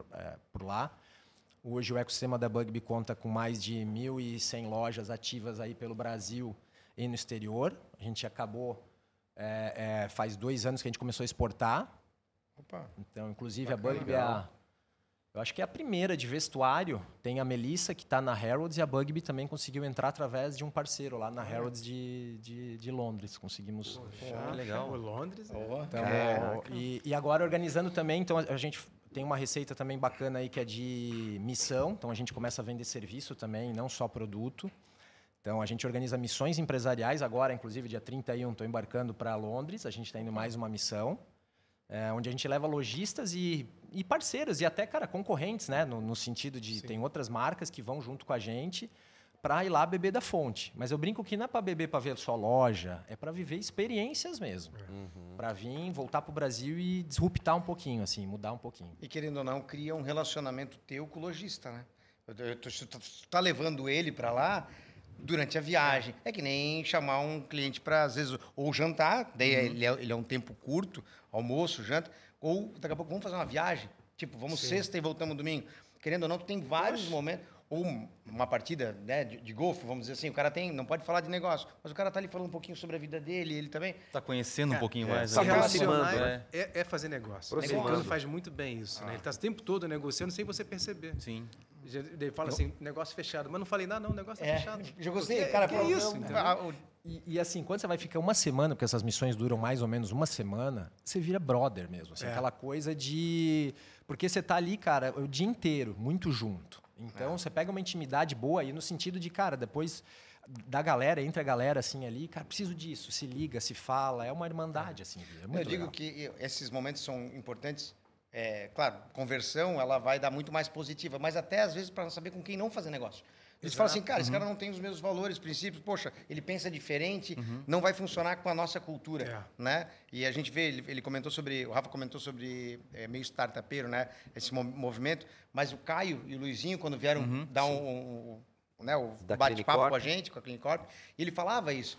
por lá. Hoje o ecossistema da Bugby conta com mais de 1.100 lojas ativas aí pelo Brasil e no exterior. A gente acabou, faz 2 anos que a gente começou a exportar. Opa. Então, inclusive, bacana, a Bugby eu acho que é a primeira de vestuário. Tem a Melissa, que está na Harrods, e a Bugby também conseguiu entrar através de um parceiro lá na Harrods de Londres. Conseguimos... legal. Londres? Então, e agora organizando também, então a gente tem uma receita também bacana aí que é de missão. Então a gente começa a vender serviço também, não só produto. Então a gente organiza missões empresariais. Agora, inclusive, dia 31, estou embarcando para Londres. A gente está indo mais uma missão, onde a gente leva lojistas e parceiros e até, cara, concorrentes, né? No sentido de tem outras marcas que vão junto com a gente para ir lá beber da fonte. Mas eu brinco que não é para beber para ver só loja, é para viver experiências mesmo. Para vir, voltar para o Brasil e disruptar um pouquinho, assim, mudar um pouquinho. E querendo ou não, cria um relacionamento teu com o lojista, né? Tu tá levando ele para lá durante a viagem. É que nem chamar um cliente para, às vezes, ou jantar, daí ele é um tempo curto, almoço, janta, ou daqui a pouco vamos fazer uma viagem, tipo, vamos sexta e voltamos domingo. Querendo ou não, tu tem vários momentos, ou uma partida, né, de golfe, vamos dizer assim, o cara não pode falar de negócio, mas o cara tá ali falando um pouquinho sobre a vida dele, ele também. Tá conhecendo um pouquinho mais. Se relacionar é fazer negócio. O americano faz muito bem isso, né? Ele tá o tempo todo negociando sem você perceber. Sim. Ele fala assim, negócio fechado, mas não falei nada, não, negócio tá fechado. Já gostei, cara, que é isso? E assim, quando você vai ficar uma semana, porque essas missões duram mais ou menos uma semana, você vira brother mesmo. Assim, aquela coisa de... Porque você tá ali, cara, o dia inteiro, muito junto. Então, você pega uma intimidade boa aí no sentido de, cara, depois da galera, entre a galera, assim, ali, cara, preciso disso, se liga, se fala, é uma irmandade, assim. É muito Eu digo legal. que esses momentos são importantes claro, conversão, ela vai dar muito mais positiva, mas até às vezes para saber com quem não fazer negócio. Eles falam assim, cara, esse cara não tem os mesmos valores, princípios, poxa, ele pensa diferente, não vai funcionar com a nossa cultura, né? E a gente vê, ele comentou sobre, o Rafa comentou sobre meio startupeiro, né? Esse movimento, mas o Caio e o Luizinho, quando vieram dar o bate-papo com a gente, com a Clinicorp, ele falava isso,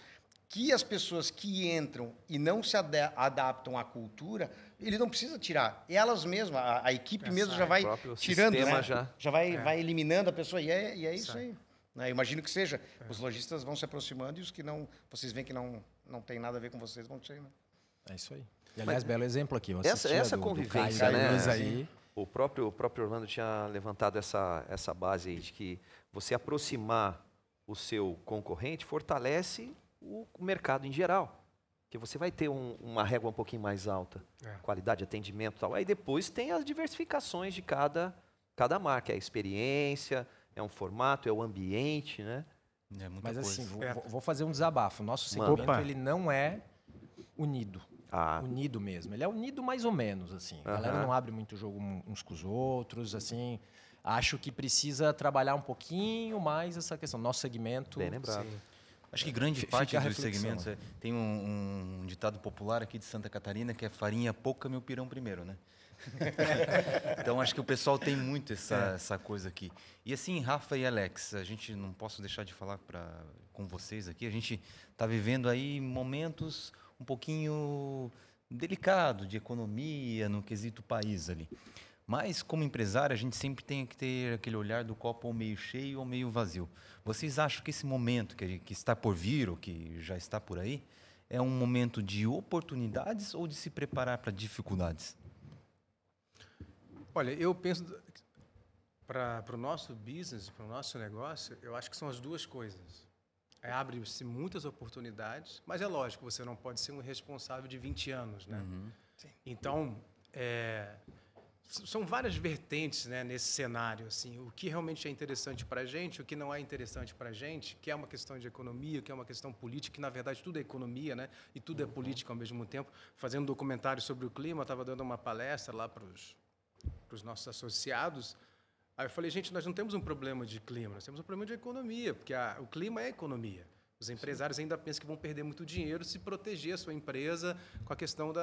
que as pessoas que entram e não se adaptam à cultura, ele não precisa tirar. Elas mesmas, a equipe mesmo já vai tirando, né? Já vai eliminando a pessoa. E é isso aí. Né? Eu imagino que seja. Os lojistas vão se aproximando e os que não, vocês veem que não tem nada a ver com vocês, vão sair. Né? É isso aí. E, aliás, belo exemplo aqui. Essa convivência, né? Aí. O próprio Orlando tinha levantado essa base aí de que você aproximar o seu concorrente fortalece o mercado em geral. Porque você vai ter uma régua um pouquinho mais alta, qualidade, atendimento e tal. Aí depois tem as diversificações de cada marca. É a experiência, é um formato, é o ambiente, né? É muita coisa. Assim, vou fazer um desabafo. Nosso segmento, ele não é unido. Unido mesmo. Ele é unido mais ou menos, assim. A galera não abre muito jogo uns com os outros, assim. Acho que precisa trabalhar um pouquinho mais essa questão. Nosso segmento... Bem lembrado. Sim. Acho que grande parte dos segmentos... tem um ditado popular aqui de Santa Catarina que é farinha pouca, meu pirão primeiro, né? Então, acho que o pessoal tem muito essa coisa aqui. E assim, Rafa e Alex, a gente não posso deixar de falar com vocês aqui. A gente está vivendo aí momentos um pouquinho delicado de economia no quesito país ali. Mas, como empresário, a gente sempre tem que ter aquele olhar do copo ou meio cheio ou meio vazio. Vocês acham que esse momento que está por vir ou que já está por aí é um momento de oportunidades ou de se preparar para dificuldades? Olha, eu penso para o nosso business, para o nosso negócio, eu acho que são as duas coisas. Abre-se muitas oportunidades, mas é lógico, você não pode ser um responsável de 20 anos, né? Então, são várias vertentes, né, nesse cenário, assim, o que realmente é interessante para a gente, o que não é interessante para a gente, que é uma questão de economia, que é uma questão política, que na verdade tudo é economia, né, e tudo é política ao mesmo tempo. Fazendo um documentário sobre o clima, eu estava dando uma palestra lá para os nossos associados, aí eu falei, gente, nós não temos um problema de clima, nós temos um problema de economia, porque o clima é economia. Os empresários ainda pensam que vão perder muito dinheiro se proteger a sua empresa com a questão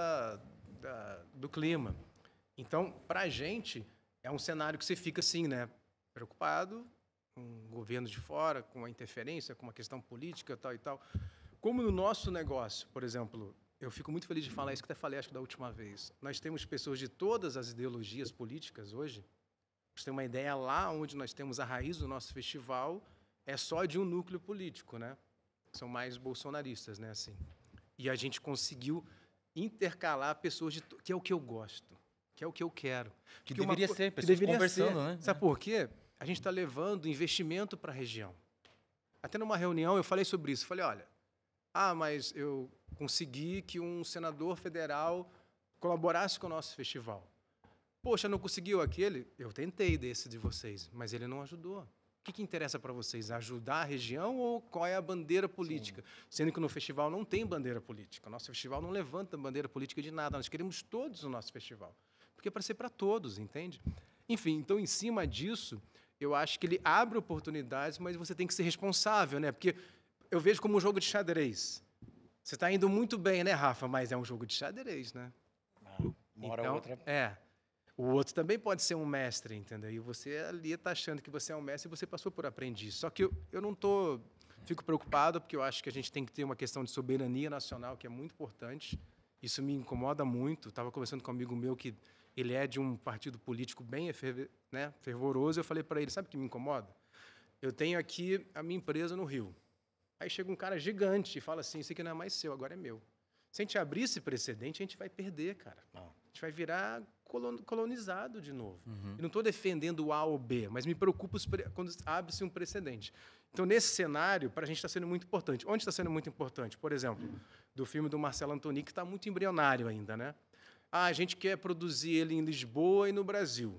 do clima. Então, para a gente, é um cenário que você fica assim, né, preocupado com o governo de fora, com a interferência, com uma questão política, tal e tal. Como no nosso negócio, por exemplo, eu fico muito feliz de falar isso que até falei, acho que da última vez. Nós temos pessoas de todas as ideologias políticas hoje. Você tem uma ideia, lá onde nós temos a raiz do nosso festival, é só de um núcleo político, né? São mais bolsonaristas, né, assim. E a gente conseguiu intercalar pessoas que é o que eu gosto. Que é o que eu quero. Que deveria ser, pessoas conversando, né? Sabe por quê? A gente está levando investimento para a região. Até numa reunião eu falei sobre isso. Falei, olha, mas eu consegui que um senador federal colaborasse com o nosso festival. Poxa, não conseguiu aquele? Eu tentei desse de vocês, mas ele não ajudou. O que interessa para vocês? Ajudar a região ou qual é a bandeira política? Sim. Sendo que no festival não tem bandeira política. O nosso festival não levanta bandeira política de nada. Nós queremos todos o nosso festival. Porque é para ser para todos, entende? Enfim, então, em cima disso, eu acho que ele abre oportunidades, mas você tem que ser responsável, né? Porque eu vejo como um jogo de xadrez. Você está indo muito bem, né, Rafa? Mas é um jogo de xadrez, né? Uma hora ou outra. O outro também pode ser um mestre, entendeu? E você ali está achando que você é um mestre e você passou por aprendiz. Só que eu não fico preocupado, porque eu acho que a gente tem que ter uma questão de soberania nacional, que é muito importante. Isso me incomoda muito. Estava conversando com um amigo meu que ele é de um partido político bem fervoroso. Eu falei para ele, sabe o que me incomoda? Eu tenho aqui a minha empresa no Rio. Aí chega um cara gigante e fala assim, isso aqui não é mais seu, agora é meu. Se a gente abrir esse precedente, a gente vai perder, cara. A gente vai virar colonizado de novo. Eu não estou defendendo o A ou B, mas me preocupa quando abre-se um precedente. Então, nesse cenário, para a gente está sendo muito importante. Onde está sendo muito importante? Por exemplo, do filme do Marcelo Antoni, que está muito embrionário ainda, né? A gente quer produzir ele em Lisboa e no Brasil.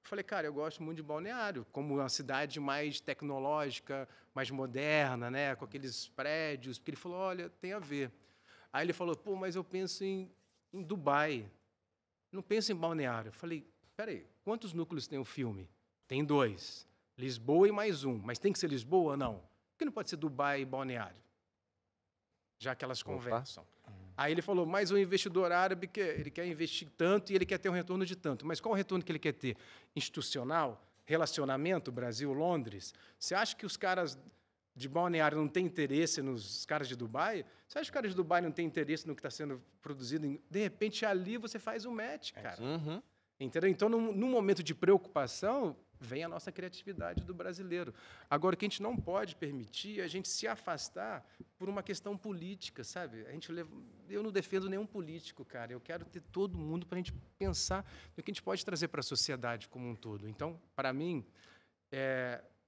Eu falei, cara, eu gosto muito de Balneário, como uma cidade mais tecnológica, mais moderna, né? Com aqueles prédios. Porque ele falou, olha, tem a ver. Aí ele falou, mas eu penso em Dubai. não pensa em Balneário. Eu falei, peraí, quantos núcleos tem o filme? Tem 2. Lisboa e mais um. Mas tem que ser Lisboa ou não? Por que não pode ser Dubai e Balneário? Já que elas conversam. Aí ele falou, mais um investidor árabe, ele quer investir tanto e ele quer ter um retorno de tanto. Mas qual o retorno que ele quer ter? Institucional? Relacionamento? Brasil, Londres? Você acha que os caras de Balneário não têm interesse nos caras de Dubai? Você acha que os caras de Dubai não têm interesse no que está sendo produzido? De repente, ali você faz um match, cara. Uhum. Entendeu? Então, num momento de preocupação, vem a nossa criatividade do brasileiro. Agora, o que a gente não pode permitir é a gente se afastar por uma questão política, sabe? Eu não defendo nenhum político, cara. Eu quero ter todo mundo para a gente pensar no que a gente pode trazer para a sociedade como um todo. Então, para mim,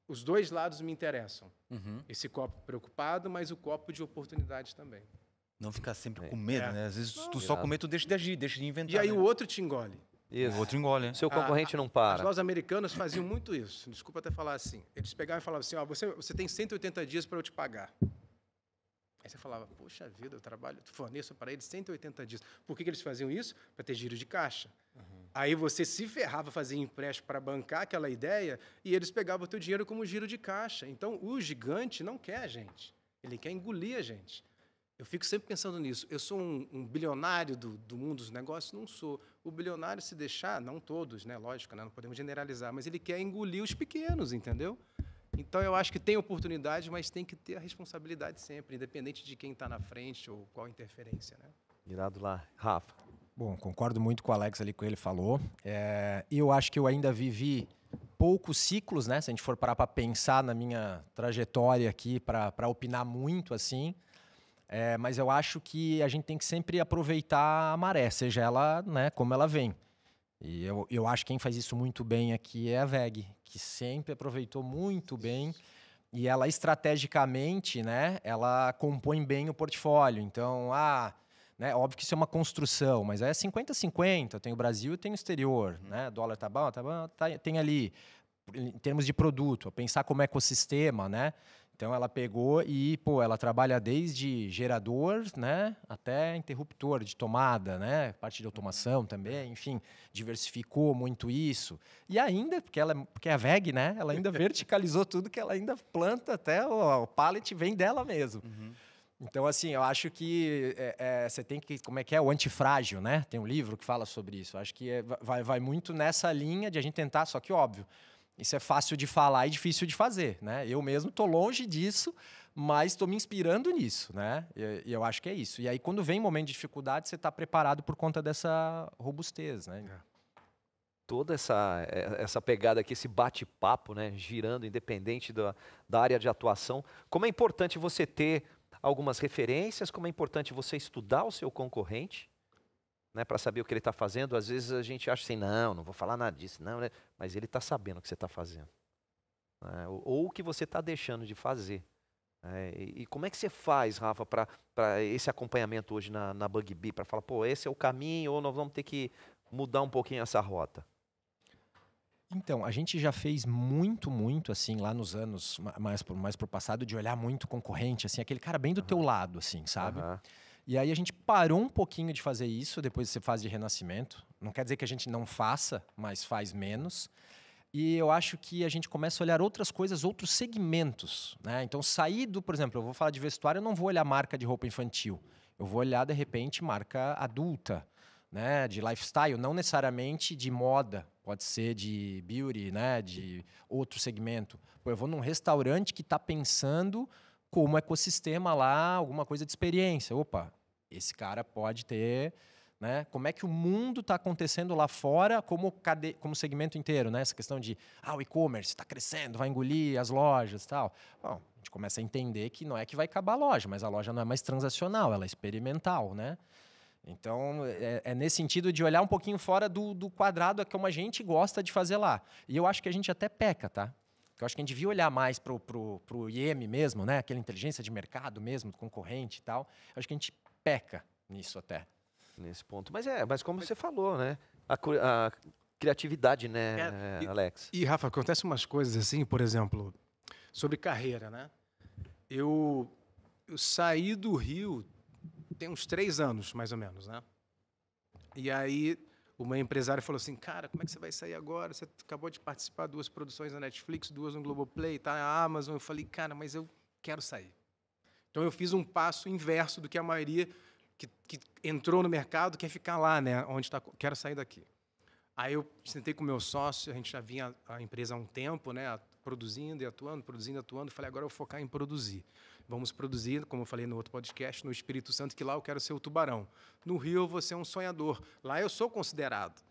os dois lados me interessam. Esse copo preocupado, mas o copo de oportunidade também. Não ficar sempre com medo, né? Às vezes tu só com medo, tu deixa de agir, deixa de inventar. E aí o outro te engole. Isso. O outro engole, né? Seu concorrente não para. As lojas americanas faziam muito isso. Desculpa até falar assim. Eles pegavam e falavam assim, você tem 180 dias para eu te pagar. Aí você falava, poxa vida, eu forneço para eles 180 dias. Por que eles faziam isso? Para ter giro de caixa. Aí você se ferrava, fazia empréstimo para bancar aquela ideia e eles pegavam o teu dinheiro como giro de caixa. Então, o gigante não quer a gente. Ele quer engolir a gente. Eu fico sempre pensando nisso. Eu sou um bilionário do mundo dos negócios? Não sou. O bilionário, se deixar, não todos, né? Lógico, né? Não podemos generalizar, mas ele quer engolir os pequenos, entendeu? Então, eu acho que tem oportunidade, mas tem que ter a responsabilidade sempre, independente de quem está na frente ou qual interferência, né? Irado lá. Rafa. Bom, concordo muito com o Alex ali, com o que ele falou. Eu acho que eu ainda vivi poucos ciclos, né? Se a gente for parar para pensar na minha trajetória aqui, para opinar muito assim. Mas eu acho que a gente tem que sempre aproveitar a maré, seja ela, né, como ela vem. E eu acho que quem faz isso muito bem aqui é a VEG, que sempre aproveitou muito bem. E ela, estrategicamente, né, ela compõe bem o portfólio. Então, né, óbvio que isso é uma construção, mas é 50-50. Tem o Brasil e tem o exterior. Né? O dólar tá bom, tem ali. Em termos de produto, pensar como ecossistema, né? Então, ela pegou e, ela trabalha desde gerador, né, até interruptor de tomada, né, parte de automação também, enfim, diversificou muito isso. E ainda, porque a VEG, né, ela ainda verticalizou tudo, que ela ainda planta até o pallet vem dela mesmo. Então, assim, eu acho que você tem que... Como é que é? O antifrágil, né? Tem um livro que fala sobre isso. Eu acho que vai muito nessa linha de a gente tentar, só que, óbvio, isso é fácil de falar e difícil de fazer, né? Eu mesmo estou longe disso, mas estou me inspirando nisso, né? E eu acho que é isso. E aí, quando vem momento de dificuldade, você está preparado por conta dessa robustez, né? Toda essa pegada aqui, esse bate-papo, né? Girando, independente da área de atuação. Como é importante você ter algumas referências, como é importante você estudar o seu concorrente, né, para saber o que ele está fazendo. Às vezes a gente acha assim, não vou falar nada disso, não, né? Mas ele está sabendo o que você está fazendo. Né? Ou o que você está deixando de fazer. E como é que você faz, Rafa, para esse acompanhamento hoje na Bug Bee, para falar, esse é o caminho, ou nós vamos ter que mudar um pouquinho essa rota? Então, a gente já fez muito, assim, lá nos anos mais pro passado, de olhar muito concorrente, assim, aquele cara bem do teu lado, assim, sabe? E aí a gente parou um pouquinho de fazer isso depois dessa fase de renascimento. Não quer dizer que a gente não faça, mas faz menos. E eu acho que a gente começa a olhar outras coisas, outros segmentos, né? Então, sair por exemplo, eu vou falar de vestuário, eu não vou olhar marca de roupa infantil. Eu vou olhar, de repente, marca adulta, né? De lifestyle, não necessariamente de moda. Pode ser de beauty, né? De outro segmento. Eu vou num restaurante que está pensando como ecossistema lá, alguma coisa de experiência. Opa, esse cara pode ter, né? Como é que o mundo está acontecendo lá fora como segmento inteiro, né? Essa questão de, o e-commerce está crescendo, vai engolir as lojas e tal. Bom, a gente começa a entender que não é que vai acabar a loja, mas a loja não é mais transacional, ela é experimental, né? Então, é nesse sentido de olhar um pouquinho fora do quadrado, como a gente gosta de fazer lá. E eu acho que a gente até peca, tá? Eu acho que a gente devia olhar mais pro IEM mesmo, né? Aquela inteligência de mercado mesmo, concorrente e tal. Eu acho que a gente peca nisso até. Nesse ponto. Mas como você falou, né? A criatividade, né, Alex? E, Rafa, acontecem umas coisas assim, por exemplo, sobre carreira, né? Eu saí do Rio tem uns 3 anos, mais ou menos, né? E aí, O meu empresário falou assim, cara, como é que você vai sair agora? Você acabou de participar de 2 produções na Netflix, 2 no Globoplay, tá na Amazon. Eu falei, cara, mas eu quero sair. Então, eu fiz um passo inverso do que a maioria que entrou no mercado quer ficar lá, né? Onde está, quero sair daqui. Aí eu sentei com o meu sócio, a gente já vinha a empresa há um tempo, né? Produzindo e atuando, falei, agora eu vou focar em produzir. Vamos produzir, como eu falei no outro podcast, no Espírito Santo, que lá eu quero ser o tubarão. No Rio eu vou ser um sonhador. Lá eu sou considerado.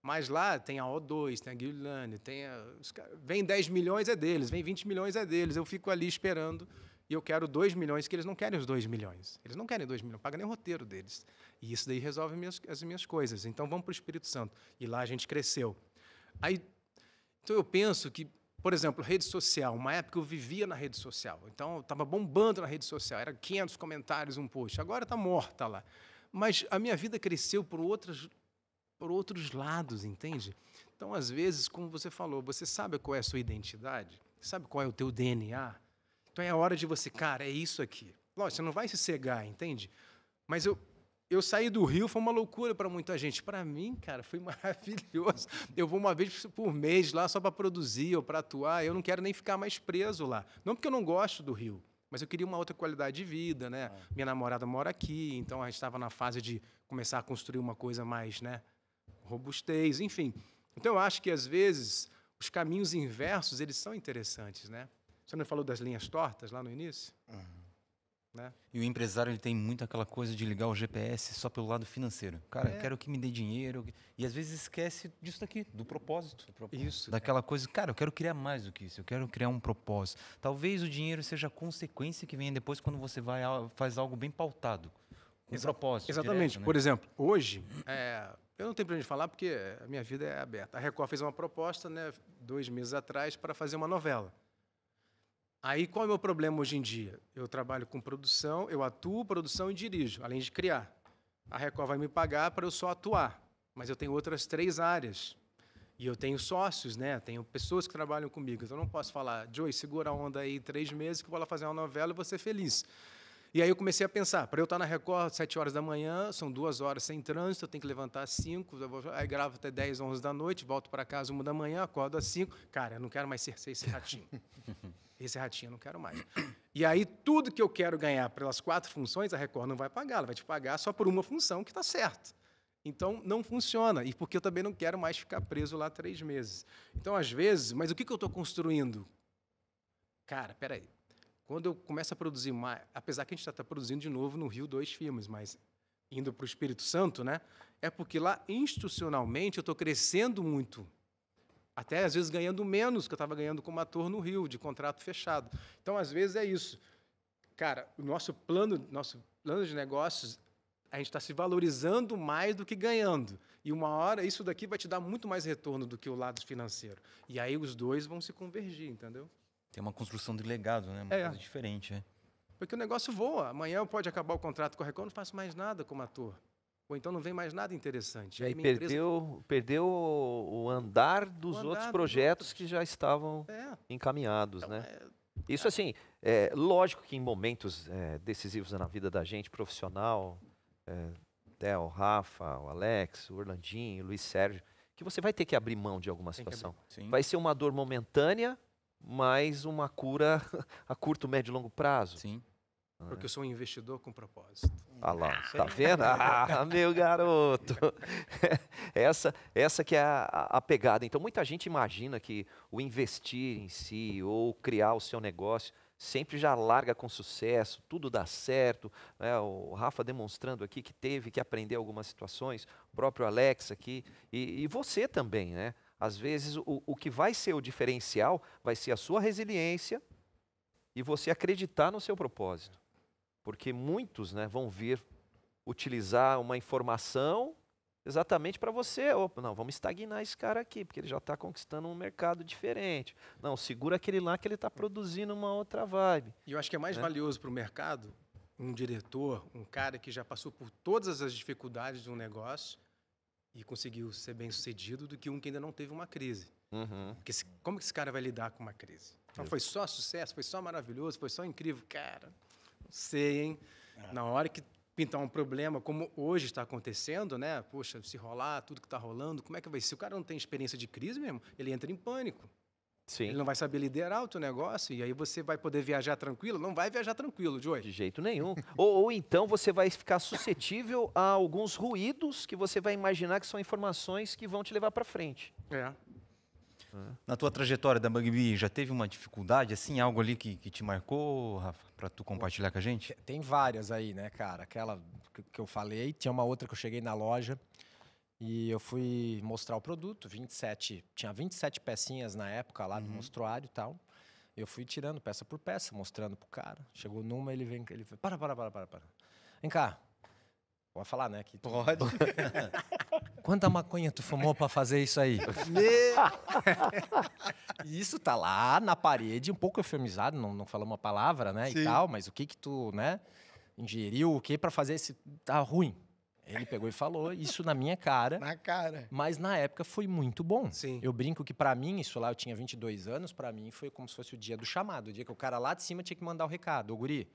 Mas lá tem a O2, tem a Guilherme, vem 10 milhões é deles, vem 20 milhões é deles. Eu fico ali esperando e eu quero 2 milhões, que eles não querem os 2 milhões. Eles não querem 2 milhões, paga nem o roteiro deles. E isso daí resolve as minhas coisas. Então vamos para o Espírito Santo. E lá a gente cresceu. Então eu penso que, por exemplo, rede social. Uma época eu vivia na rede social. Então, eu estava bombando na rede social. Era 500 comentários um post. Agora está morta lá. Mas a minha vida cresceu por outros lados, entende? Então, às vezes, como você falou, você sabe qual é a sua identidade? Sabe qual é o teu DNA? Então, é a hora de você, cara, é isso aqui. Lógico, você não vai se cegar, entende? Mas eu saí do Rio, foi uma loucura para muita gente. Para mim, cara, foi maravilhoso. Eu vou uma vez por mês lá só para produzir ou para atuar. Eu não quero nem ficar mais preso lá. Não porque eu não gosto do Rio, mas eu queria uma outra qualidade de vida, né? Minha namorada mora aqui, então a gente estava na fase de começar a construir uma coisa mais, né, robustez, enfim. Então eu acho que às vezes os caminhos inversos eles são interessantes, né? Você não falou das linhas tortas lá no início? Né? E o empresário ele tem muito aquela coisa de ligar o GPS só pelo lado financeiro. Cara, eu quero que me dê dinheiro. E às vezes esquece disso daqui, do propósito. Isso. Daquela coisa, cara, eu quero criar mais do que isso. Eu quero criar um propósito. Talvez o dinheiro seja a consequência que venha depois quando você faz algo bem pautado. Com propósito. Exatamente. Direto, né? Por exemplo, hoje, eu não tenho para onde falar porque a minha vida é aberta. A Record fez uma proposta, né, 2 meses atrás, para fazer uma novela. Aí, qual é o meu problema hoje em dia? Eu trabalho com produção, eu atuo, produção e dirijo, além de criar. A Record vai me pagar para eu só atuar, mas eu tenho outras 3 áreas. E eu tenho sócios, né? Tenho pessoas que trabalham comigo. Então, eu não posso falar, Joey, segura a onda aí 3 meses que eu vou lá fazer uma novela e vou ser feliz. E aí eu comecei a pensar, para eu estar na Record às 7 horas da manhã, são 2 horas sem trânsito, eu tenho que levantar às 5, aí gravo até 10, 11 da noite, volto para casa 1 da manhã, acordo às 5. Cara, eu não quero mais ser esse ratinho. Esse ratinho eu não quero mais. E aí, tudo que eu quero ganhar pelas 4 funções, a Record não vai pagar. Ela vai te pagar só por uma função que está certo. Então, não funciona. E porque eu também não quero mais ficar preso lá 3 meses. Então, às vezes, mas o que eu estou construindo? Cara, peraí. Quando eu começo a produzir mais, apesar que a gente está produzindo de novo no Rio 2 filmes, mas indo para o Espírito Santo, né? É porque lá, institucionalmente, eu estou crescendo muito. Até, às vezes, ganhando menos que eu estava ganhando como ator no Rio, de contrato fechado. Então, às vezes, é isso. Cara, o nosso plano de negócios, a gente está se valorizando mais do que ganhando. E uma hora, isso daqui vai te dar muito mais retorno do que o lado financeiro. E aí, os dois vão se convergir, entendeu? Tem uma construção de legado, né? Uma coisa diferente, né? Porque o negócio voa. Amanhã pode acabar o contrato com a Record, não faço mais nada como ator. Ou então não vem mais nada interessante. E aí perdeu o andar dos outros projetos que já estavam encaminhados, então, né? Isso assim, lógico que em momentos decisivos na vida da gente, profissional, até o Rafa, o Alex, o Orlandinho, o Luiz Sérgio, que você vai ter que abrir mão de alguma situação. Vai ser uma dor momentânea, mas uma cura a curto, médio e longo prazo. Sim. Porque eu sou um investidor com propósito. Ah lá, tá vendo? Ah, meu garoto! Essa que é a pegada. Então, muita gente imagina que o investir em si ou criar o seu negócio sempre já larga com sucesso, tudo dá certo. Né? O Rafa demonstrando aqui que teve que aprender algumas situações, o próprio Alex aqui, e você também, né? Às vezes, o que vai ser o diferencial vai ser a sua resiliência e você acreditar no seu propósito. Porque muitos, né, vão vir utilizar uma informação exatamente para você. Opa, não, vamos estagnar esse cara aqui, porque ele já está conquistando um mercado diferente. Não, segura aquele lá que ele está produzindo uma outra vibe. E eu acho que é mais valioso para o mercado um diretor, um cara que já passou por todas as dificuldades de um negócio e conseguiu ser bem-sucedido do que um que ainda não teve uma crise. Porque como que esse cara vai lidar com uma crise? Então, foi só sucesso, foi só maravilhoso, foi só incrível. Cara, não sei, hein? Na hora que pintar um problema, como hoje está acontecendo, né? Poxa, se rolar tudo que está rolando, como é que vai ser? Se o cara não tem experiência de crise mesmo, ele entra em pânico. Sim. Ele não vai saber liderar o teu negócio, e aí você vai poder viajar tranquilo? Não vai viajar tranquilo, Joey. De jeito nenhum. ou então você vai ficar suscetível a alguns ruídos que você vai imaginar que são informações que vão te levar para frente. Na tua trajetória da Bugby, já teve uma dificuldade, assim, algo ali que te marcou, Rafa, para tu compartilhar com a gente? Tem várias aí, né, cara? Aquela que eu falei, tinha uma outra que eu cheguei na loja e eu fui mostrar o produto, tinha 27 pecinhas na época lá no mostruário e tal. Eu fui tirando peça por peça, mostrando pro cara. Chegou numa, ele vem, para. Vem cá. Pode falar, né? Que Pode. Quanta maconha tu fumou pra fazer isso aí? E isso tá lá na parede, um pouco eufemizado, não falamos uma palavra, né? Sim. E tal, mas o que tu, né? Ingeriu o que pra fazer esse... Tá ruim. Ele pegou e falou isso na minha cara. Na cara. Mas na época foi muito bom. Sim. Eu brinco que pra mim, isso lá, eu tinha 22 anos, pra mim foi como se fosse o dia do chamado. O dia que o cara lá de cima tinha que mandar o recado. Ô, guri,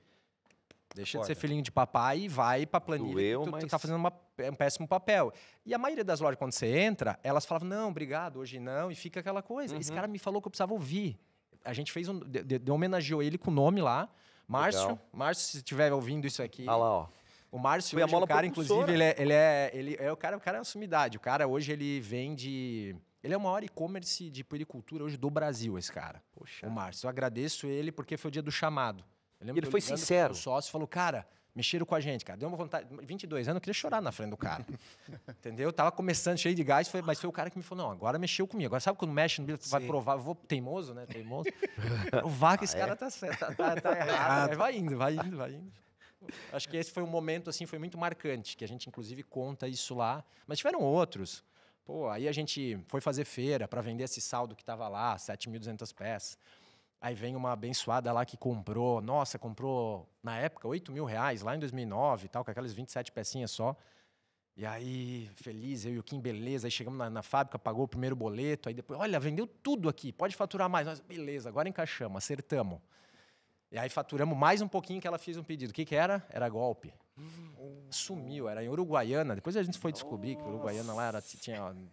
deixa de ser filhinho de papai e vai pra planilha que tu tá fazendo um péssimo papel. E a maioria das lojas, quando você entra, elas falavam, não, obrigado, hoje não, e fica aquela coisa. Esse cara me falou que eu precisava ouvir. A gente fez homenageou ele com o nome lá. Márcio, se estiver ouvindo isso aqui... Ah lá, ó. O Márcio, hoje, o cara, inclusive, ele é o cara é uma sumidade. O cara, hoje, ele vende... Ele é o maior e-commerce de puericultura hoje do Brasil, esse cara. Poxa. O Márcio. Eu agradeço ele porque foi o dia do chamado. Ele foi sincero. O sócio falou, cara, mexeram com a gente, cara. Deu uma vontade... 22 anos, eu queria chorar na frente do cara. Entendeu? Tava começando cheio de gás, mas foi o cara que me falou, não, agora mexeu comigo. Agora sabe quando mexe no bilhete, vai provar, eu vou teimoso, né? Teimoso. Provar que esse cara tá certo, tá errado. Aí vai indo. Acho que esse foi um momento, assim, foi muito marcante, que a gente, inclusive, conta isso lá. Mas tiveram outros. Pô, aí a gente foi fazer feira para vender esse saldo que tava lá, 7.200 peças. Aí vem uma abençoada lá que comprou, na época, R$8.000, lá em 2009 e tal, com aquelas 27 pecinhas só. E aí, feliz, eu e o Kim, beleza. Aí chegamos na fábrica, pagou o primeiro boleto. Aí depois, olha, vendeu tudo aqui, pode faturar mais. Nós, beleza, agora encaixamos, acertamos. E aí faturamos mais um pouquinho que ela fez um pedido. O que era? Era golpe. Sumiu, era em Uruguaiana. Depois a gente foi descobrir que Uruguaiana lá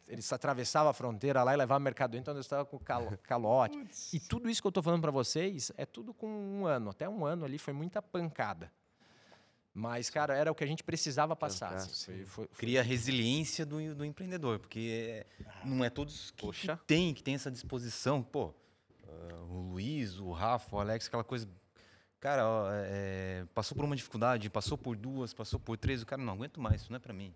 eles atravessavam a fronteira lá e levavam mercadoria, então eu estava com calote. E tudo isso que eu estou falando para vocês é tudo com um ano. Até um ano ali foi muita pancada. Mas, cara, era o que a gente precisava passar. Foi... Cria a resiliência do empreendedor, porque não é todos que tem essa disposição. Pô, o Luiz, o Rafa, o Alex, aquela coisa... Cara, passou por uma dificuldade, passou por 2, passou por 3, o cara, não aguento mais, isso não é pra mim,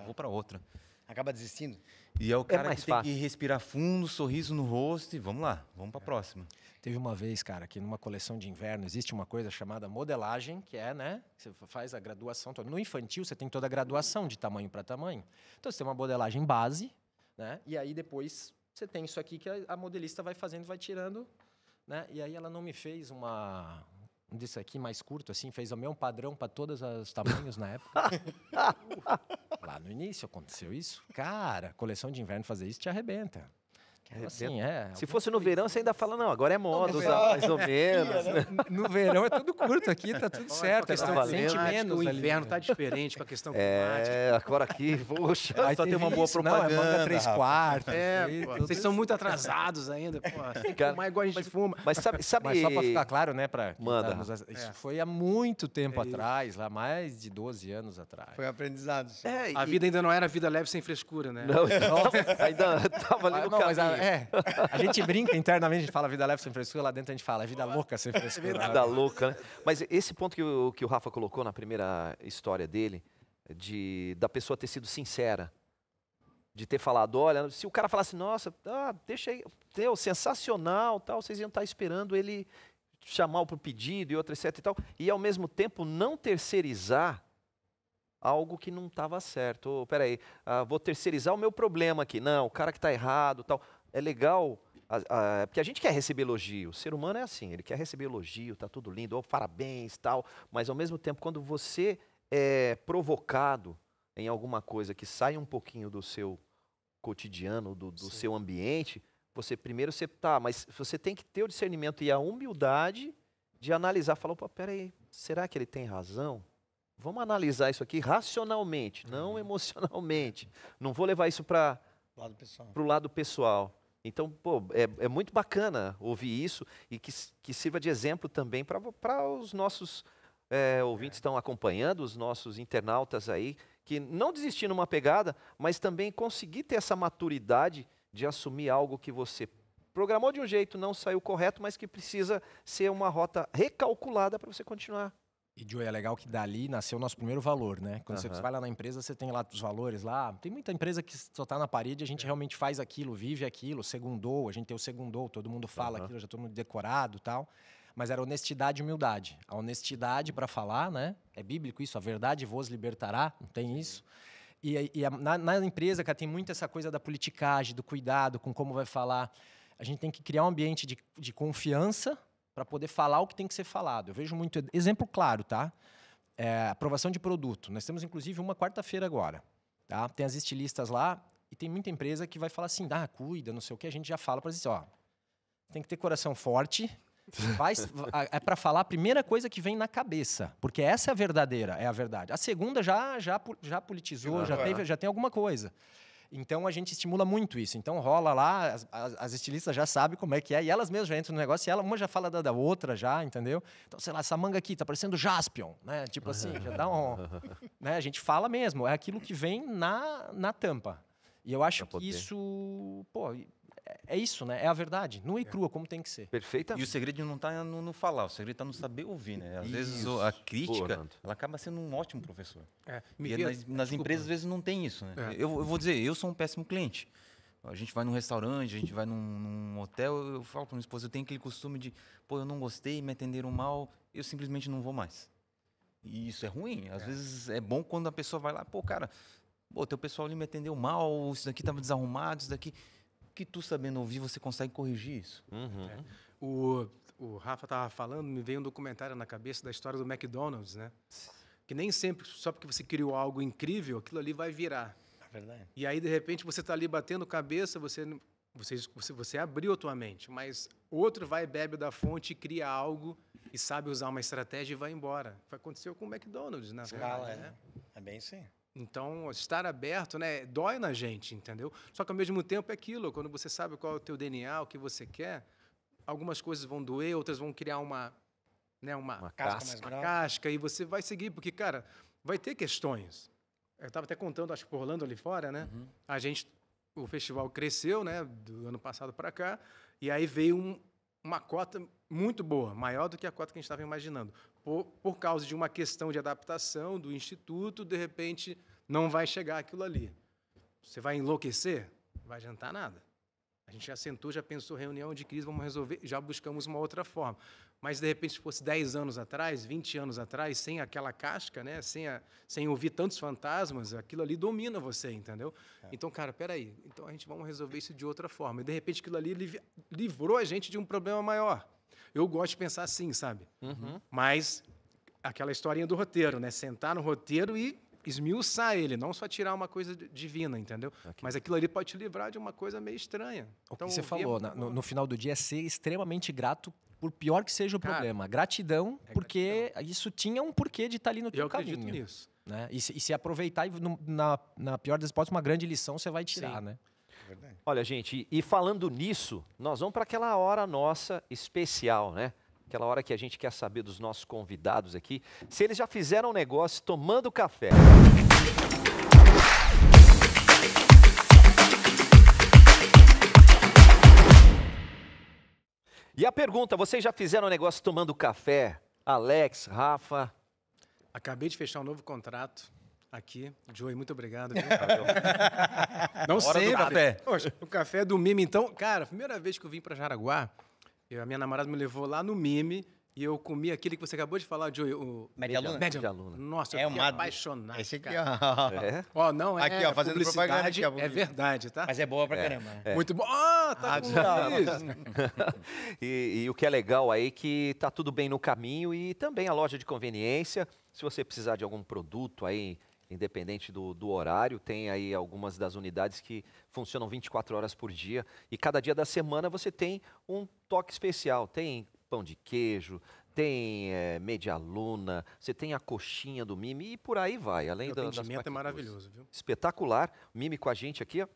vou pra outra. Acaba desistindo. E é o cara que tem que respirar fundo, sorriso no rosto e vamos lá, vamos pra próxima. Teve uma vez, cara, que numa coleção de inverno existe uma coisa chamada modelagem, que é, né, você faz a graduação toda. No infantil você tem toda a graduação de tamanho para tamanho. Então você tem uma modelagem base, né, e aí depois você tem isso aqui que a modelista vai fazendo, vai tirando, né, e aí ela não me fez desse aqui mais curto, assim, fez o mesmo padrão para todos os tamanhos na época. Lá no início aconteceu isso. Cara, coleção de inverno fazer isso te arrebenta. Assim, se fosse no verão, você ainda fala, não, agora é moda, usar mais ou menos. No verão é tudo curto aqui, tá tudo certo. A questão sente menos, o inverno tá diferente com a questão climática. Agora aqui, poxa. Aí só tem uma boa propaganda. Não, é manga 3/4. Vocês são muito atrasados ainda, pô. Tem que fumar igual a gente fuma. Mas sabe... Mas só para ficar claro, né, Manda. Isso foi há muito tempo atrás, lá mais de 12 anos atrás. Foi aprendizado. A vida ainda não era vida leve sem frescura, né? Não, ainda tava ali no caminho. A gente brinca internamente, a gente fala vida leve sem frescura, lá dentro a gente fala vida louca sem frescura. Vida louca, né? Mas esse ponto que o Rafa colocou na primeira história dele, da pessoa ter sido sincera, de ter falado, olha, se o cara falasse, nossa, deixa aí, sensacional, tal, vocês iam estar esperando ele chamar para o pedido e outra, etc e tal, e ao mesmo tempo não terceirizar algo que não estava certo. Peraí, vou terceirizar o meu problema aqui. Não, o cara que está errado, tal. É legal, porque a gente quer receber elogio. O ser humano é assim, ele quer receber elogio, tá tudo lindo, parabéns, tal. Mas ao mesmo tempo, quando você é provocado em alguma coisa que sai um pouquinho do seu cotidiano, do seu ambiente, mas você tem que ter o discernimento e a humildade de analisar, falar, peraí, será que ele tem razão? vamos analisar isso aqui racionalmente, não emocionalmente. Não vou levar isso para o lado pessoal. Então, pô, é muito bacana ouvir isso e que sirva de exemplo também para os nossos ouvintes que estão acompanhando, os nossos internautas aí, que não desistir numa pegada, mas também conseguir ter essa maturidade de assumir algo que você programou de um jeito, não saiu correto, mas que precisa ser uma rota recalculada para você continuar. E, Joey, é legal que dali nasceu o nosso primeiro valor, né? Quando você vai lá na empresa, você tem lá os valores lá. Tem muita empresa que só tá na parede, a gente realmente faz aquilo, vive aquilo, segundou, a gente tem o segundou, todo mundo fala aquilo, já todo mundo decorado e tal. Mas era honestidade e humildade. A honestidade para falar, né? É bíblico isso, a verdade vos libertará, não tem isso? Na empresa, cara, tem muito essa coisa da politicagem, do cuidado com como vai falar. A gente tem que criar um ambiente de confiança para poder falar o que tem que ser falado. Eu vejo muito... Exemplo claro, tá? Aprovação de produto. Nós temos, inclusive, uma quarta-feira agora. Tá? Tem as estilistas lá e tem muita empresa que vai falar assim, cuida, não sei o que. A gente já fala para eles, tem que ter coração forte. É para falar a primeira coisa que vem na cabeça. Porque essa é a verdadeira, é a verdade. A segunda já politizou, já tem alguma coisa. Então, a gente estimula muito isso. Então, rola lá, as estilistas já sabem como é que é, e elas mesmas já entram no negócio, e uma já fala da outra, já, entendeu? Então, sei lá, essa manga aqui tá parecendo Jaspion, né? Tipo assim, já dá um... né? A gente fala mesmo, é aquilo que vem na tampa. E eu acho que isso... Pô, é isso, né? É a verdade, nua e crua, como tem que ser. Perfeita. E o segredo não está no falar, o segredo está no saber ouvir, né? Às vezes a crítica, ela acaba sendo um ótimo professor. Nas empresas, às vezes, não tem isso, né? Eu vou dizer, eu sou um péssimo cliente. A gente vai num restaurante, a gente vai num hotel, eu falo para minha esposa, eu tenho aquele costume de, eu não gostei, me atenderam mal, eu simplesmente não vou mais. E isso é ruim. Às vezes é bom quando a pessoa vai lá, cara, teu pessoal ali me atendeu mal, isso daqui estava desarrumado, isso daqui... que tu sabendo ouvir, você consegue corrigir isso. O Rafa estava falando, me veio um documentário na cabeça da história do McDonald's, né? Que nem sempre, só porque você criou algo incrível, aquilo ali vai virar. É verdade. E aí, de repente, você está ali batendo cabeça, você abriu a tua mente, mas outro vai, bebe da fonte, cria algo e sabe usar uma estratégia e vai embora. Aconteceu com o McDonald's, né? É bem assim. Então, estar aberto, né, dói na gente, entendeu? Só que, ao mesmo tempo, é aquilo. Quando você sabe qual é o teu DNA, o que você quer, algumas coisas vão doer, outras vão criar uma casca, e você vai seguir. Porque, cara, vai ter questões. Eu estava até contando, acho que por Orlando ali fora, né? O festival cresceu, né, do ano passado para cá, e aí veio uma cota muito boa, maior do que a cota que a gente estava imaginando. Por causa de uma questão de adaptação do instituto, de repente, não vai chegar aquilo ali. Você vai enlouquecer? Não vai adiantar nada. A gente já sentou, já pensou reunião de crise, vamos resolver, já buscamos uma outra forma. Mas, de repente, se fosse 10 anos atrás, 20 anos atrás, sem aquela casca, né? sem ouvir tantos fantasmas, aquilo ali domina você, entendeu? Então, cara, peraí, então a gente vamos resolver isso de outra forma. E, de repente, aquilo ali livrou a gente de um problema maior. Eu gosto de pensar assim, sabe? Mas aquela historinha do roteiro, né? Sentar no roteiro e esmiuçar ele, não só tirar uma coisa divina, entendeu? Mas aquilo ali pode te livrar de uma coisa meio estranha. O que você falou, no final do dia, é ser extremamente grato, por pior que seja o problema. Gratidão, porque isso tinha um porquê de estar ali no teu caminho. Eu acredito nisso. Né? E se aproveitar, e na pior das hipóteses, uma grande lição você vai tirar, né? Verdade. Olha, gente, e falando nisso, nós vamos para aquela hora nossa especial, né? Aquela hora que a gente quer saber dos nossos convidados aqui, se eles já fizeram um negócio tomando café. E a pergunta, vocês já fizeram um negócio tomando café? Alex, Rafa? Acabei de fechar um novo contrato. Aqui, Joey, muito obrigado. Não sei, café. Poxa, o café é do Mime. Então, cara, a primeira vez que eu vim para Jaraguá, a minha namorada me levou lá no Mime e eu comi aquele que você acabou de falar, Joey, o Média Aluna. Nossa, eu fiquei apaixonado. Esse aqui, ó. Não, é aqui, ó, fazendo propaganda. Aqui, é verdade, tá? Mas é boa pra caramba. Muito bom. Tá com e o que é legal aí que tá tudo bem no caminho e também a loja de conveniência. Se você precisar de algum produto aí, independente do horário, tem aí algumas das unidades que funcionam 24 horas por dia e cada dia da semana você tem um toque especial. Tem pão de queijo, tem media luna, você tem a coxinha do Mimi e por aí vai. Além o atendimento é maravilhoso, viu? Espetacular. O Mimi com a gente aqui, ó.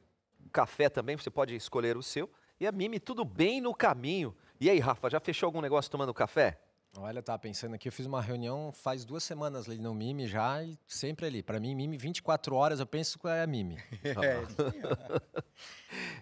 Café também, você pode escolher o seu. E a Mimi tudo bem no caminho. E aí, Rafa, já fechou algum negócio tomando café? Olha, eu tava pensando aqui, eu fiz uma reunião faz 2 semanas ali no Mimi já e sempre ali. Para mim, Mimi, 24 horas, eu penso que é a Mimi.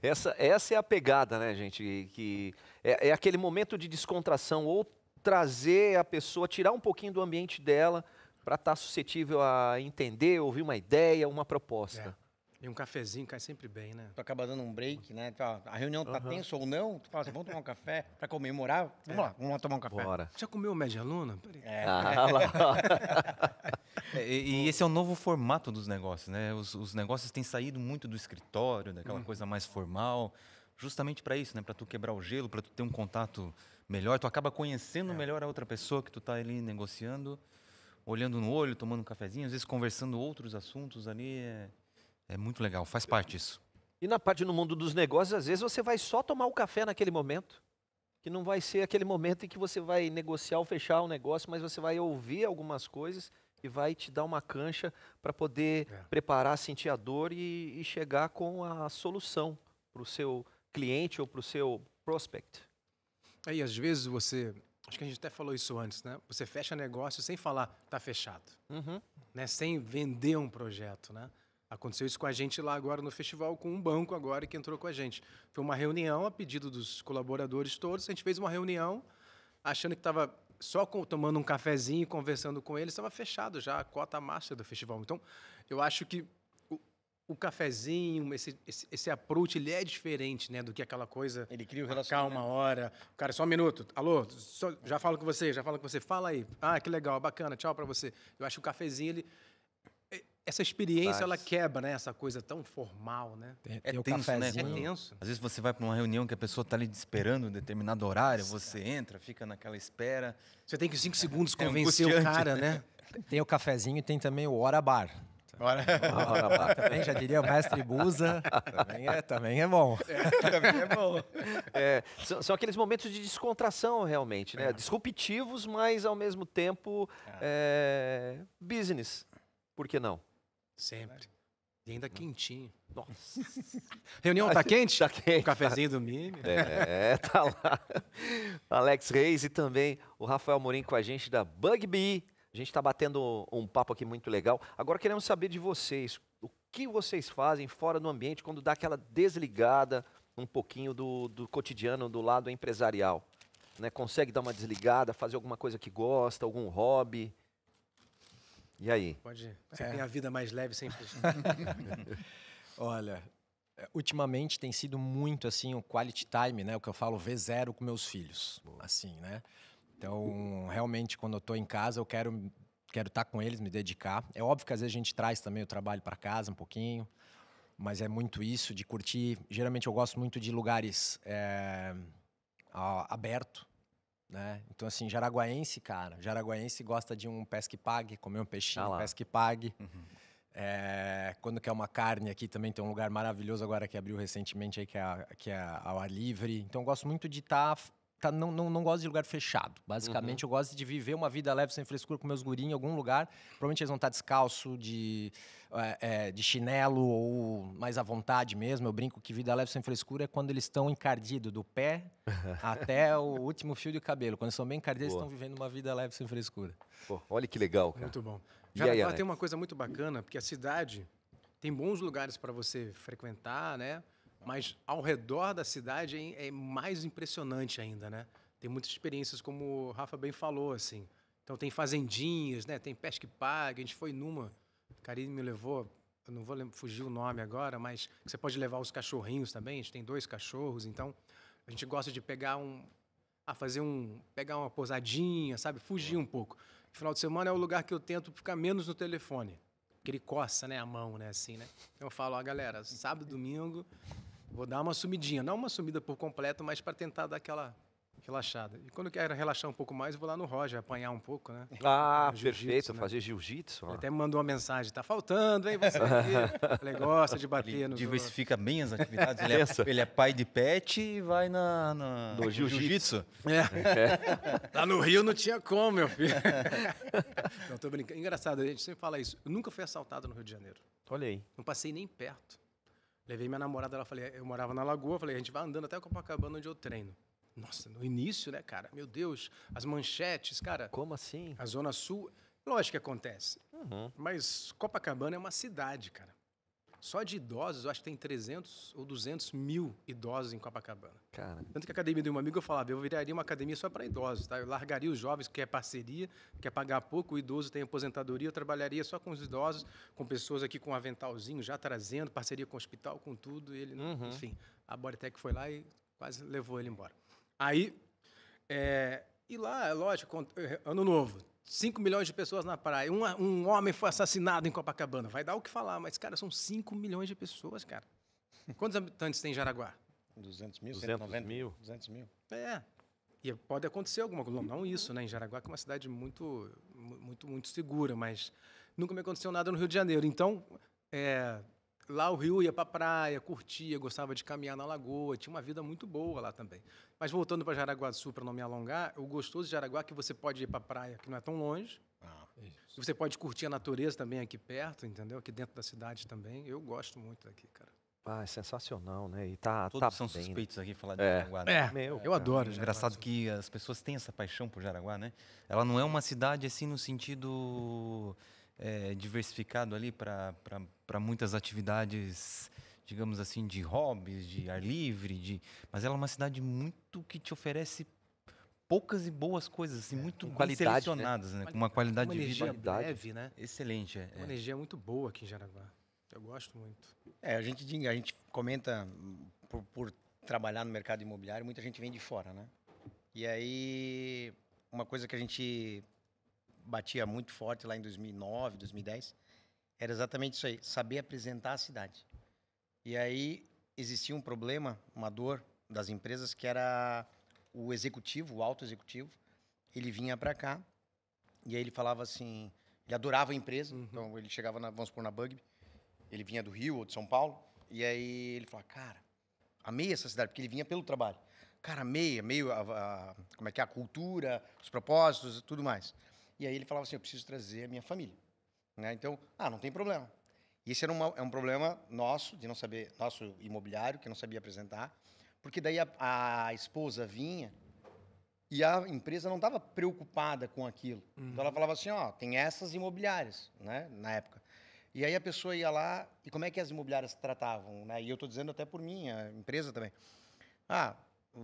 Essa é a pegada, né, gente? Que é aquele momento de descontração ou trazer a pessoa, tirar um pouquinho do ambiente dela para estar suscetível a entender, ouvir uma ideia, uma proposta. E um cafezinho cai sempre bem, né? Tu acaba dando um break, né? A reunião tá tensa ou não, tu fala assim, vamos tomar um café para comemorar? Vamos lá tomar um café. Bora. Já comeu média luna? E esse é o novo formato dos negócios, né? Os negócios têm saído muito do escritório, daquela coisa mais formal, justamente para isso, né? Para tu quebrar o gelo, para tu ter um contato melhor, tu acaba conhecendo melhor a outra pessoa que tu tá ali negociando, olhando no olho, tomando um cafezinho, às vezes conversando outros assuntos ali, é muito legal, faz parte disso. E na parte no mundo dos negócios, às vezes você vai só tomar o café naquele momento, que não vai ser aquele momento em que você vai negociar ou fechar o negócio, mas você vai ouvir algumas coisas e vai te dar uma cancha para poder preparar, sentir a dor e chegar com a solução para o seu cliente ou para o seu prospect. Aí, às vezes, acho que a gente até falou isso antes, né? Você fecha negócio sem falar, tá fechado. Né? Sem vender um projeto, né? Aconteceu isso com a gente lá agora no festival, com um banco agora que entrou com a gente. Foi uma reunião a pedido dos colaboradores todos. A gente fez uma reunião achando que estava só tomando um cafezinho e conversando com eles. Estava fechado já a cota master do festival. Então, eu acho que o cafezinho, esse approach, ele é diferente, né? Do que aquela coisa... Ele cria o relacionamento. Calma, hora. Cara, só um minuto. Alô, já falo com você. Fala aí. Ah, que legal, bacana. Tchau para você. Eu acho que o cafezinho, essa experiência, ela quebra, né? Essa coisa tão formal, né? Tem o cafezinho, né? É tenso. Às vezes você vai para uma reunião que a pessoa está ali esperando um determinado horário, você entra, fica naquela espera. Você tem que 5 segundos convencer o cara, né? Tem o cafezinho e tem também o hora bar. Hora bar. Também já diria o mestre Busa, também é bom. Também é bom. São aqueles momentos de descontração, realmente, né? Disruptivos, mas ao mesmo tempo business. Por que não? Sempre. E ainda quentinho. Nossa. Reunião tá quente? Tá quente. O cafezinho do Mimi. Tá lá. Alex Reis e também o Rafael Amorim com a gente da Bug-B. A gente está batendo um papo aqui muito legal. Agora queremos saber de vocês. O que vocês fazem fora do ambiente quando dá aquela desligada um pouquinho do cotidiano, do lado empresarial? Né? Consegue dar uma desligada, fazer alguma coisa que gosta, algum hobby? E aí? Pode ir. Você tem a vida mais leve sempre. Olha, ultimamente tem sido muito assim o quality time, né? O que eu falo V0 com meus filhos, assim, né? Então, realmente, quando eu estou em casa, eu quero estar com eles, me dedicar. É óbvio que às vezes a gente traz também o trabalho para casa um pouquinho, mas é muito isso, de curtir. Geralmente eu gosto muito de lugares abertos, né? Então, assim, jaraguaense gosta de um pesque pague, comer um peixinho, pesque pague. Quando quer uma carne aqui, também tem um lugar maravilhoso agora que abriu recentemente, aí, que é ao ar livre. Então, eu gosto muito de estar... Não gosto de lugar fechado. Basicamente, eu gosto de viver uma vida leve, sem frescura, com meus gurinhos em algum lugar. Provavelmente eles vão estar descalço, de chinelo ou mais à vontade mesmo. Eu brinco que vida leve, sem frescura é quando eles estão encardidos, do pé até o último fio de cabelo. Quando eles são bem encardidos, eles estão vivendo uma vida leve, sem frescura. Pô, olha que legal, cara. Muito bom. Jaraguá tem uma coisa muito bacana, porque a cidade tem bons lugares para você frequentar, né? Mas ao redor da cidade é mais impressionante ainda, né? Tem muitas experiências, como o Rafa bem falou, assim. Então tem fazendinhas, né? Tem pesque pague. A gente foi numa, a Karine me levou, eu não vou fugir o nome agora, mas você pode levar os cachorrinhos também. A gente tem 2 cachorros, então a gente gosta de pegar pegar uma pousadinha, sabe? Fugir um pouco. No final de semana é o lugar que eu tento ficar menos no telefone, porque ele coça, né, a mão, né, assim, né? Então eu falo, galera, sábado, domingo, vou dar uma sumidinha. Não uma sumida por completo, mas para tentar dar aquela relaxada. E quando eu quero relaxar um pouco mais, eu vou lá no Roger, apanhar um pouco, né? Ah, perfeito, né? Fazer jiu-jitsu. Ele até me mandou uma mensagem, tá faltando, hein, você aqui. Ele gosta de bater ele no... diversifica bem as atividades. Ele é pai de pet e vai no jiu-jitsu. Lá no Rio não tinha como, meu filho. Não, tô brincando. Engraçado, a gente sempre fala isso. Eu nunca fui assaltado no Rio de Janeiro. Olha aí. Não passei nem perto. Levei minha namorada, ela falei, eu morava na Lagoa, falei, a gente vai andando até Copacabana, onde eu treino. Nossa, no início, né, cara? Meu Deus, as manchetes, cara. Como assim? A Zona Sul, lógico que acontece. Mas Copacabana é uma cidade, cara. Só de idosos, eu acho que tem 300 ou 200 mil idosos em Copacabana. Cara. Tanto que a academia de um amigo, eu falava, eu viraria uma academia só para idosos, tá? Eu largaria os jovens, que é parceria, quer pagar pouco, o idoso tem aposentadoria, eu trabalharia só com os idosos, com pessoas aqui com um aventalzinho, já trazendo, parceria com o hospital, com tudo. Ele, enfim, a Bodytech foi lá e quase levou ele embora. Aí, e lá, lógico, ano novo, 5 milhões de pessoas na praia, um homem foi assassinado em Copacabana, vai dar o que falar, mas, cara, são 5 milhões de pessoas, cara. Quantos habitantes tem em Jaraguá? 200 mil, 290 mil. 200 mil. E pode acontecer alguma coisa, não isso, né, em Jaraguá, que é uma cidade muito segura, mas nunca me aconteceu nada no Rio de Janeiro, então, lá o Rio ia pra praia, curtia, gostava de caminhar na lagoa, tinha uma vida muito boa lá também. Mas voltando para Jaraguá do Sul, para não me alongar, o gostoso de Jaraguá é que você pode ir para a praia, que não é tão longe. Você pode curtir a natureza também aqui perto, entendeu? Aqui dentro da cidade também. Eu gosto muito daqui, cara. Ah, é sensacional, né? E todos são bem, suspeitos aqui falar de Jaraguá. Né? Eu adoro. Engraçado que as pessoas têm essa paixão por Jaraguá, né? Ela não é uma cidade assim no sentido diversificado ali para muitas atividades, digamos assim, de hobbies, de ar livre, mas ela é uma cidade muito que te oferece poucas e boas coisas, assim, muito bem selecionadas, né? Com uma qualidade de vida breve, né? Excelente. Uma energia muito boa aqui em Jaraguá. Eu gosto muito. A gente comenta, por trabalhar no mercado imobiliário, muita gente vem de fora, né? E aí, uma coisa que a gente batia muito forte lá em 2009, 2010, era exatamente isso aí, saber apresentar a cidade. E aí existia um problema, uma dor das empresas, que era o executivo, o alto executivo, ele vinha para cá e aí ele falava assim, ele adorava a empresa, então ele chegava, vamos supor, na Bugby, ele vinha do Rio ou de São Paulo, e aí ele falava, cara, amei essa cidade, porque ele vinha pelo trabalho. Cara, amei como é que é, a cultura, os propósitos e tudo mais. E aí ele falava assim, eu preciso trazer a minha família. Né? Então, não tem problema. E esse era um problema nosso, de não saber, nosso imobiliário, que não sabia apresentar, porque daí a esposa vinha e a empresa não estava preocupada com aquilo. Então ela falava assim, tem essas imobiliárias, né, na época. E aí a pessoa ia lá, e como é que as imobiliárias tratavam? Né? E eu estou dizendo até por mim, a empresa também.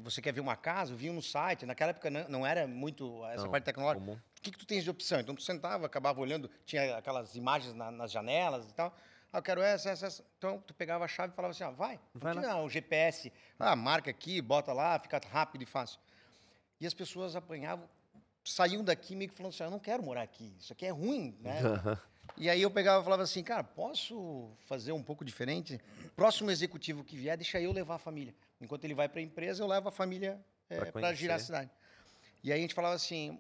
Você quer ver uma casa? Eu vi no site. Naquela época não era muito essa parte tecnológica. Comum. O que tu tens de opção? Então tu sentava, acabava olhando, tinha aquelas imagens nas janelas e tal. Eu quero essa. Então tu pegava a chave e falava assim, vai lá. O GPS, marca aqui, bota lá, fica rápido e fácil. E as pessoas apanhavam, saíam daqui meio que falando assim, eu não quero morar aqui, isso aqui é ruim, né? E aí eu pegava e falava assim, cara, posso fazer um pouco diferente? Próximo executivo que vier, deixa eu levar a família. Enquanto ele vai para a empresa, eu levo a família para girar a cidade. E aí a gente falava assim,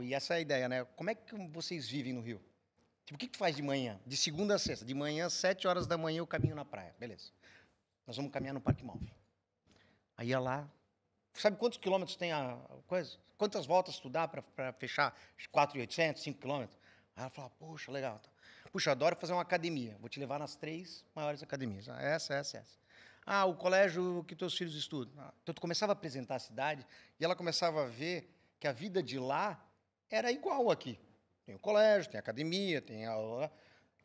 e essa é a ideia, né? Como é que vocês vivem no Rio? Tipo, o que tu faz de manhã? De segunda a sexta. De manhã, 7 horas da manhã, eu caminho na praia. Beleza. Nós vamos caminhar no Parque Móvel. Aí ia lá. Sabe quantos quilômetros tem a coisa? Quantas voltas tu dá para fechar 4.800, 5 quilômetros? Aí ela fala, poxa, legal. Puxa, adoro fazer uma academia. Vou te levar nas 3 maiores academias. Essa. O colégio que teus filhos estudam. Então, tu começava a apresentar a cidade e ela começava a ver que a vida de lá era igual aqui. Tem o colégio, tem a academia, tem aula.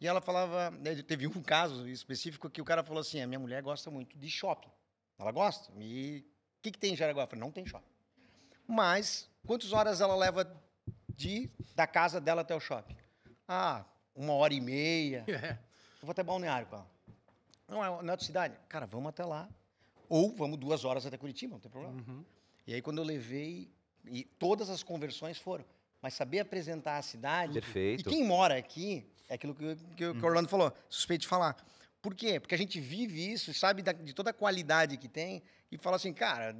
E ela falava... Teve um caso específico que o cara falou assim, a minha mulher gosta muito de shopping. Ela gosta. E o que tem em Jaraguá? Eu falei, não tem shopping. Mas, quantas horas ela leva da casa dela até o shopping? 1h30. Eu vou até Balneário com ela. Não é outra cidade? Cara, vamos até lá. Ou vamos 2 horas até Curitiba, não tem problema. E aí, quando eu levei, e todas as conversões foram. Mas saber apresentar a cidade... Perfeito. E quem mora aqui, é aquilo que o Orlando falou, suspeito de falar. Por quê? Porque a gente vive isso, sabe de toda a qualidade que tem e fala assim, cara,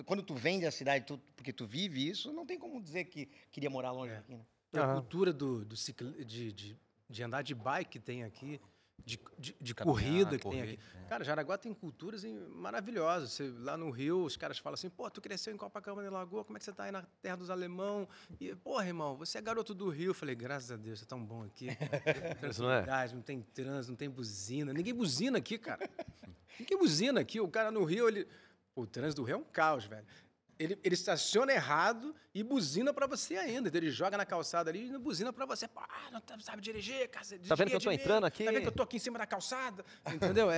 quando tu vende a cidade porque tu vive isso, não tem como dizer que queria morar longe daqui, né? A cultura de andar de bike que tem aqui, de corrida que tem aqui. Cara, Jaraguá tem culturas maravilhosas. Lá no Rio, os caras falam assim, pô, tu cresceu em Copacabana, Lagoa, como é que você tá aí na terra dos alemão? E, porra, irmão, você é garoto do Rio. Eu falei, graças a Deus, você é tão bom aqui. Não tem trânsito, não tem buzina. Ninguém buzina aqui, cara. Ninguém buzina aqui. O cara no Rio, o trânsito do Rio é um caos, velho. Ele estaciona errado e buzina pra você ainda. Então ele joga na calçada ali e buzina pra você. Pô, não sabe dirigir, cara. Tá vendo que eu tô entrando aqui? Tá vendo que eu tô aqui em cima da calçada? Entendeu?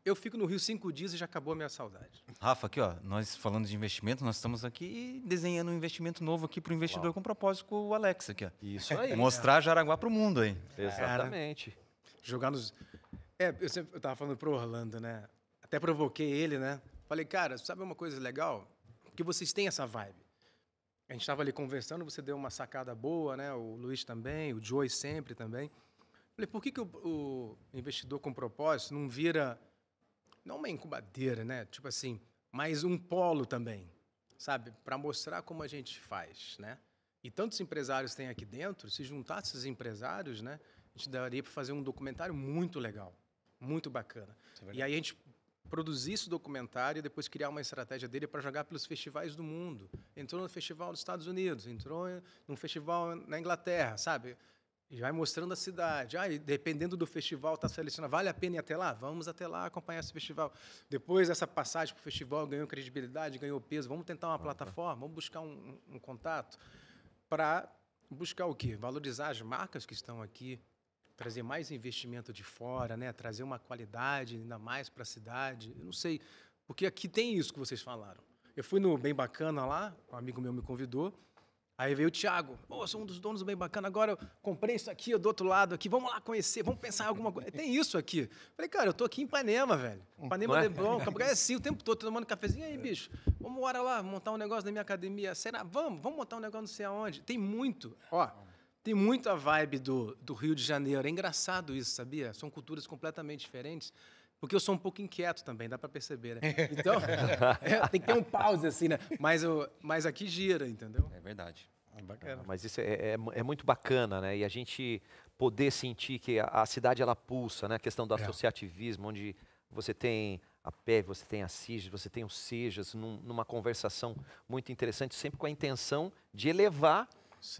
Eu fico no Rio 5 dias e já acabou a minha saudade. Rafa, aqui, ó, nós falando de investimento, nós estamos aqui desenhando um investimento novo aqui pro investidor com propósito com o Alex aqui, ó. Isso aí. Mostrar Jaraguá pro mundo aí. Exatamente. Jogar nos... eu tava falando pro Orlando, né? Até provoquei ele, né? Falei, cara, sabe uma coisa legal? Porque vocês têm essa vibe. A gente estava ali conversando, você deu uma sacada boa, né? O Luiz também, o Joey sempre também. Falei, por que o investidor com propósito não vira, não uma incubadeira, né? Tipo assim, mas um polo também, sabe? Para mostrar como a gente faz, né? E tantos empresários tem aqui dentro, se juntasse esses empresários, né? A gente daria para fazer um documentário muito legal, muito bacana. E aí a gente produzir esse documentário e depois criar uma estratégia dele para jogar pelos festivais do mundo. Entrou no festival dos Estados Unidos, entrou num festival na Inglaterra, sabe? E vai mostrando a cidade. E dependendo do festival, está selecionando. Vale a pena ir até lá? Vamos até lá acompanhar esse festival. Depois, essa passagem para o festival ganhou credibilidade, ganhou peso. Vamos tentar uma plataforma, vamos buscar um contato para buscar o quê? Valorizar as marcas que estão aqui, trazer mais investimento de fora, né? Trazer uma qualidade ainda mais para a cidade. Eu não sei, porque aqui tem isso que vocês falaram. Eu fui no Bem Bacana lá, um amigo meu me convidou, aí veio o Thiago, eu sou um dos donos do Bem Bacana, agora eu comprei isso aqui, do outro lado aqui, vamos lá conhecer, vamos pensar em alguma coisa. Tem isso aqui. Falei, cara, eu tô aqui em Ipanema, velho. Ipanema Leblon, é assim, o tempo todo tomando cafezinho. Aí, bicho, vamos embora lá, montar um negócio na minha academia. Será? Vamos montar um negócio não sei aonde. Tem muito, tem muita vibe do Rio de Janeiro. É engraçado isso, sabia? São culturas completamente diferentes. Porque eu sou um pouco inquieto também, dá para perceber, né? Então, tem que ter um pause, assim, né? Mas aqui gira, entendeu? É verdade. Bacana. Mas isso é muito bacana, né? E a gente poder sentir que a cidade, ela pulsa, né? A questão do associativismo, onde você tem a PEV, você tem a CIGES, você tem o SEJAS, numa conversação muito interessante, sempre com a intenção de elevar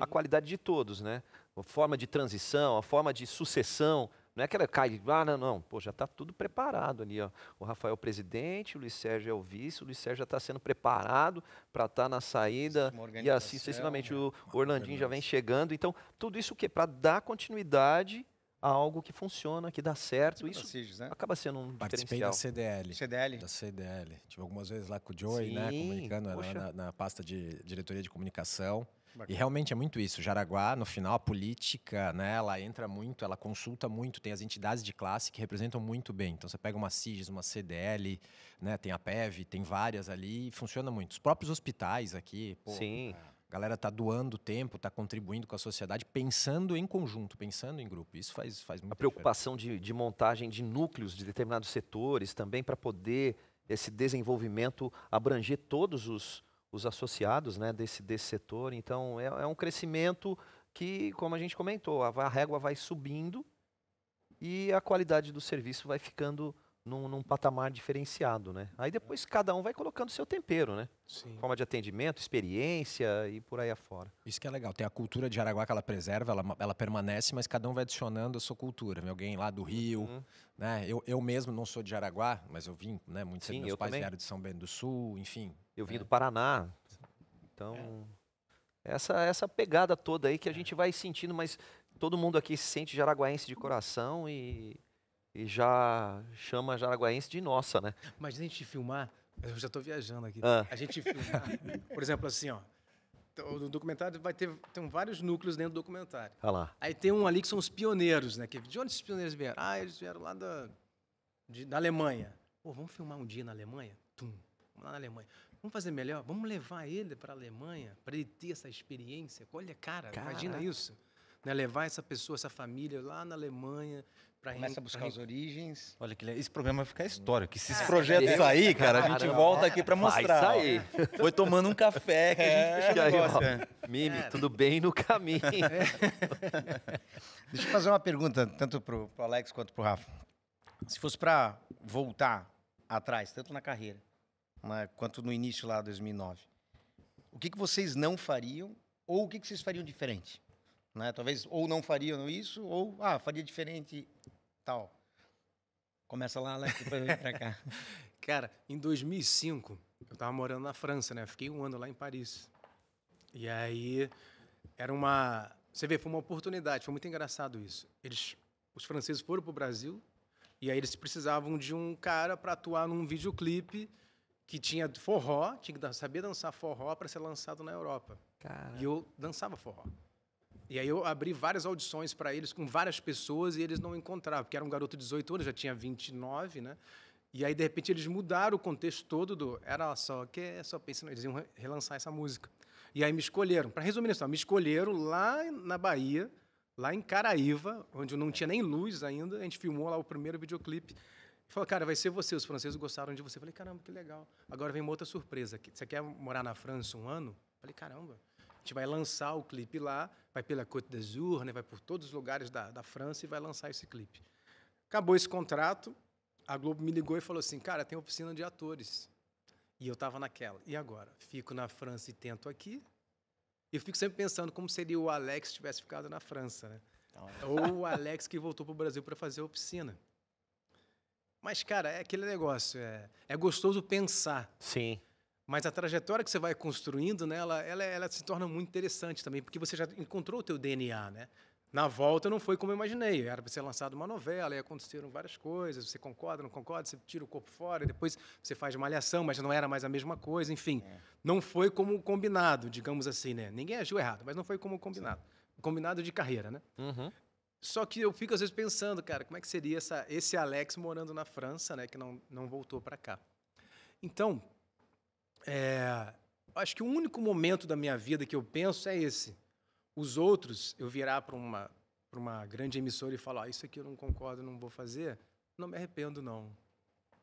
a qualidade de todos, né? A forma de transição, a forma de sucessão, não é que ela cai, não, pô, já está tudo preparado ali, ó. O Rafael é o presidente, o Luiz Sérgio é o vice, o Luiz Sérgio já está sendo preparado para estar na saída, e assim sucessivamente o Orlandinho já vem chegando, então tudo isso o quê? Para dar continuidade a algo que funciona, que dá certo, isso acaba sendo um diferencial. Da CDL. Tive algumas vezes lá com o Joey, né, comunicando na pasta de diretoria de comunicação. Bacana. E realmente é muito isso. Jaraguá, no final, a política, né, ela entra muito, ela consulta muito, tem as entidades de classe que representam muito bem. Então, você pega uma CIGES, uma CDL, né, tem a PEV, tem várias ali, e funciona muito. Os próprios hospitais aqui, a galera está doando tempo, está contribuindo com a sociedade, pensando em conjunto, pensando em grupo. Isso faz muito. A preocupação de montagem de núcleos de determinados setores também para poder esse desenvolvimento abranger todos os associados, né, desse setor. Então, é um crescimento que, como a gente comentou, a régua vai subindo e a qualidade do serviço vai ficando num patamar diferenciado, né? Aí depois cada um vai colocando o seu tempero, né? Sim. Forma de atendimento, experiência e por aí afora. Isso que é legal. Tem a cultura de Jaraguá que ela preserva, ela permanece, mas cada um vai adicionando a sua cultura. Vem alguém lá do Rio, né? Eu mesmo não sou de Jaraguá, mas eu vim, né? Muitos meus pais vieram de São Bento do Sul, enfim. Eu vim do Paraná. Então, essa pegada toda aí que a gente vai sentindo, mas todo mundo aqui se sente jaraguaense de coração e já chama jaraguaense de nossa, né? Mas a gente filmar, eu já estou viajando aqui, a gente filmar, por exemplo, assim, ó, o documentário tem vários núcleos dentro do documentário. Olha lá. Aí tem um ali que são os pioneiros, né? De onde esses pioneiros vieram? Eles vieram lá da Alemanha. Pô, vamos filmar um dia na Alemanha? Vamos lá na Alemanha. Vamos fazer melhor? Vamos levar ele para a Alemanha, para ele ter essa experiência. Olha, cara, imagina isso. né? Levar essa pessoa, essa família lá na Alemanha. Começa a buscar as origens. Olha, que esse programa vai ficar histórico. Que se esse projeto sair, cara, a gente volta aqui para mostrar. Vai sair. Foi tomando um café que a gente fechou o negócio. Mimi, tudo bem no caminho. Deixa eu fazer uma pergunta, tanto pro Alex quanto pro Rafa. Se fosse para voltar atrás, tanto na carreira, né, quanto no início lá, 2009, o que vocês não fariam ou o que vocês fariam diferente? Né? Talvez ou não fariam isso, ou faria diferente, tal. Começa lá, Alex, depois vem pra cá. Cara, em 2005, eu tava morando na França, né? Fiquei 1 ano lá em Paris. E aí, era uma... Você vê, foi uma oportunidade, foi muito engraçado isso. Os franceses foram pro Brasil, e aí eles precisavam de um cara para atuar num videoclipe que tinha forró, tinha que saber dançar forró para ser lançado na Europa. Cara. E eu dançava forró. E aí eu abri várias audições para eles com várias pessoas e eles não encontravam, porque era um garoto de 18 anos, já tinha 29, né? E aí, de repente, eles mudaram o contexto todo do... Era só pensando, eles iam relançar essa música. E aí me escolheram, para resumir isso, me escolheram lá na Bahia, lá em Caraíva, onde não tinha nem luz ainda, a gente filmou lá o primeiro videoclipe. E falou, cara, vai ser você, os franceses gostaram de você. Eu falei, caramba, que legal. Agora vem uma outra surpresa. Você quer morar na França 1 ano? Eu falei, caramba. A gente vai lançar o clipe lá, vai pela Côte d'Azur, né, vai por todos os lugares da França e vai lançar esse clipe. Acabou esse contrato, a Globo me ligou e falou assim, cara, tem oficina de atores. E eu estava naquela. E agora? Fico na França e tento aqui? E eu fico sempre pensando como seria o Alex se tivesse ficado na França, né? Ou o Alex que voltou para o Brasil para fazer a oficina. Mas, cara, é aquele negócio, é gostoso pensar. Sim. Mas a trajetória que você vai construindo, né, ela se torna muito interessante também, porque você já encontrou o teu DNA, né? Na volta não foi como eu imaginei, era para ser lançada uma novela, e aconteceram várias coisas, você concorda, não concorda, você tira o corpo fora, e depois você faz malhação, mas não era mais a mesma coisa, enfim. Não foi como combinado, digamos assim, né? Ninguém agiu errado, mas não foi como combinado. Combinado de carreira, né? Uhum. Só que eu fico às vezes pensando, cara, como é que seria esse Alex morando na França, né, que não voltou para cá. Então, acho que o único momento da minha vida que eu penso é esse. Os outros, eu virar para uma grande emissora e falar, isso aqui eu não concordo, não vou fazer, não me arrependo, não.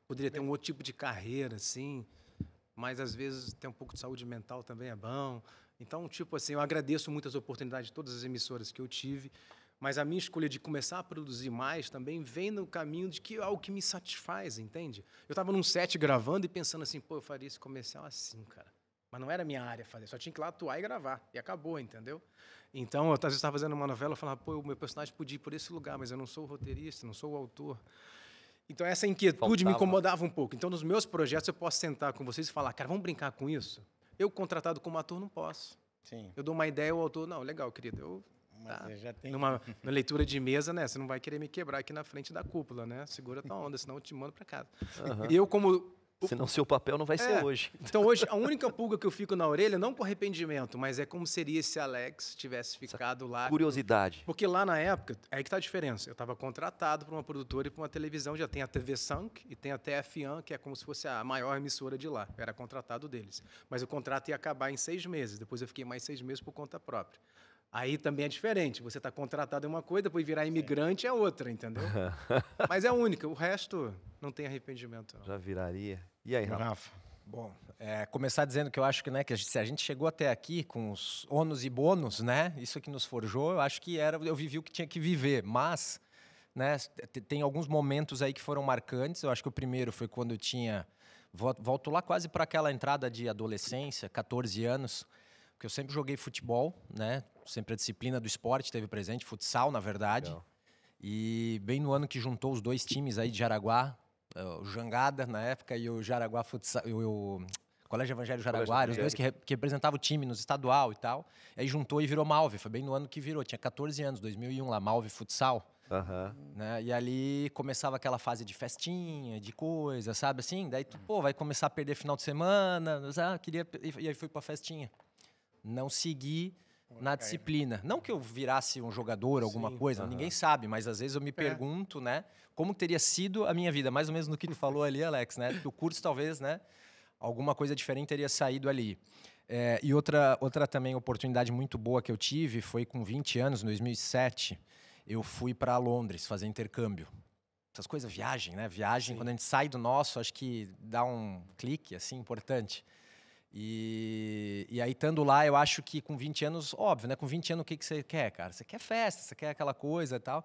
Poderia ter um outro tipo de carreira, assim, mas às vezes ter um pouco de saúde mental também é bom. Então, tipo assim, eu agradeço muito as oportunidades de todas as emissoras que eu tive, mas a minha escolha de começar a produzir mais também vem no caminho de que é algo que me satisfaz, entende? Eu estava num set gravando e pensando assim, pô, eu faria esse comercial assim, cara. Mas não era a minha área fazer, só tinha que ir lá atuar e gravar. E acabou, entendeu? Então, eu às vezes estava fazendo uma novela, eu falava, pô, o meu personagem podia ir por esse lugar, mas eu não sou o roteirista, não sou o autor. Então, essa inquietude me incomodava um pouco. Então, nos meus projetos, eu posso sentar com vocês e falar, cara, vamos brincar com isso? Eu, contratado como ator, não posso. Sim. Eu dou uma ideia, o autor, não, legal, querido, Mas já tem... numa leitura de mesa, né? Você não vai querer me quebrar aqui na frente da cúpula, né? Segura tua onda, senão eu te mando para casa. Uhum. Eu, como... Senão seu papel não vai ser hoje. Então, hoje, a única pulga que eu fico na orelha, não com arrependimento, mas é como seria se Alex tivesse ficado lá. Curiosidade. Porque lá na época, é aí que está a diferença. Eu estava contratado para uma produtora e para uma televisão, já tem a TV 5 e tem a TF1, que é como se fosse a maior emissora de lá. Eu era contratado deles. Mas o contrato ia acabar em 6 meses. Depois eu fiquei mais 6 meses por conta própria. Aí também é diferente. Você está contratado em uma coisa, depois virar imigrante é outra, entendeu? Mas é a única. O resto não tem arrependimento. Não. Já viraria. E aí, Rafa? Bom, começar dizendo que eu acho que, né, que se a gente chegou até aqui com os ônus e bônus, né, isso que nos forjou, eu acho que eu vivi o que tinha que viver, mas, né, tem alguns momentos aí que foram marcantes. Eu acho que o primeiro foi quando eu tinha, volto lá quase para aquela entrada de adolescência, 14 anos, porque eu sempre joguei futebol, né, sempre a disciplina do esporte teve presente, futsal, na verdade. Legal. E bem no ano que juntou os dois times aí de Jaraguá, o Jangada, na época, e o Jaraguá Futsal, o Colégio Evangelho Jaraguá, os dois que representavam o time nos estadual e tal. Aí juntou e virou Malve, foi bem no ano que virou, tinha 14 anos, 2001 lá, Malve Futsal. Né? E ali começava aquela fase de festinha, de coisa, sabe assim? Daí tu, vai começar a perder final de semana, e aí fui pra festinha. Não segui na disciplina. Não que eu virasse um jogador, alguma coisa, ninguém sabe, mas às vezes eu me pergunto, né, como teria sido a minha vida, mais ou menos no que tu falou ali, Alex, né? O curso talvez, né, alguma coisa diferente teria saído ali. E outra também oportunidade muito boa que eu tive foi com 20 anos, em 2007, eu fui para Londres fazer intercâmbio. Essas coisas, viagem, né? Viagem, sim. Quando a gente sai do nosso, acho que dá um clique, assim, importante. E aí, estando lá, eu acho que com 20 anos, óbvio, né? Com 20 anos, o que você quer, cara? Você quer festa, você quer aquela coisa e tal.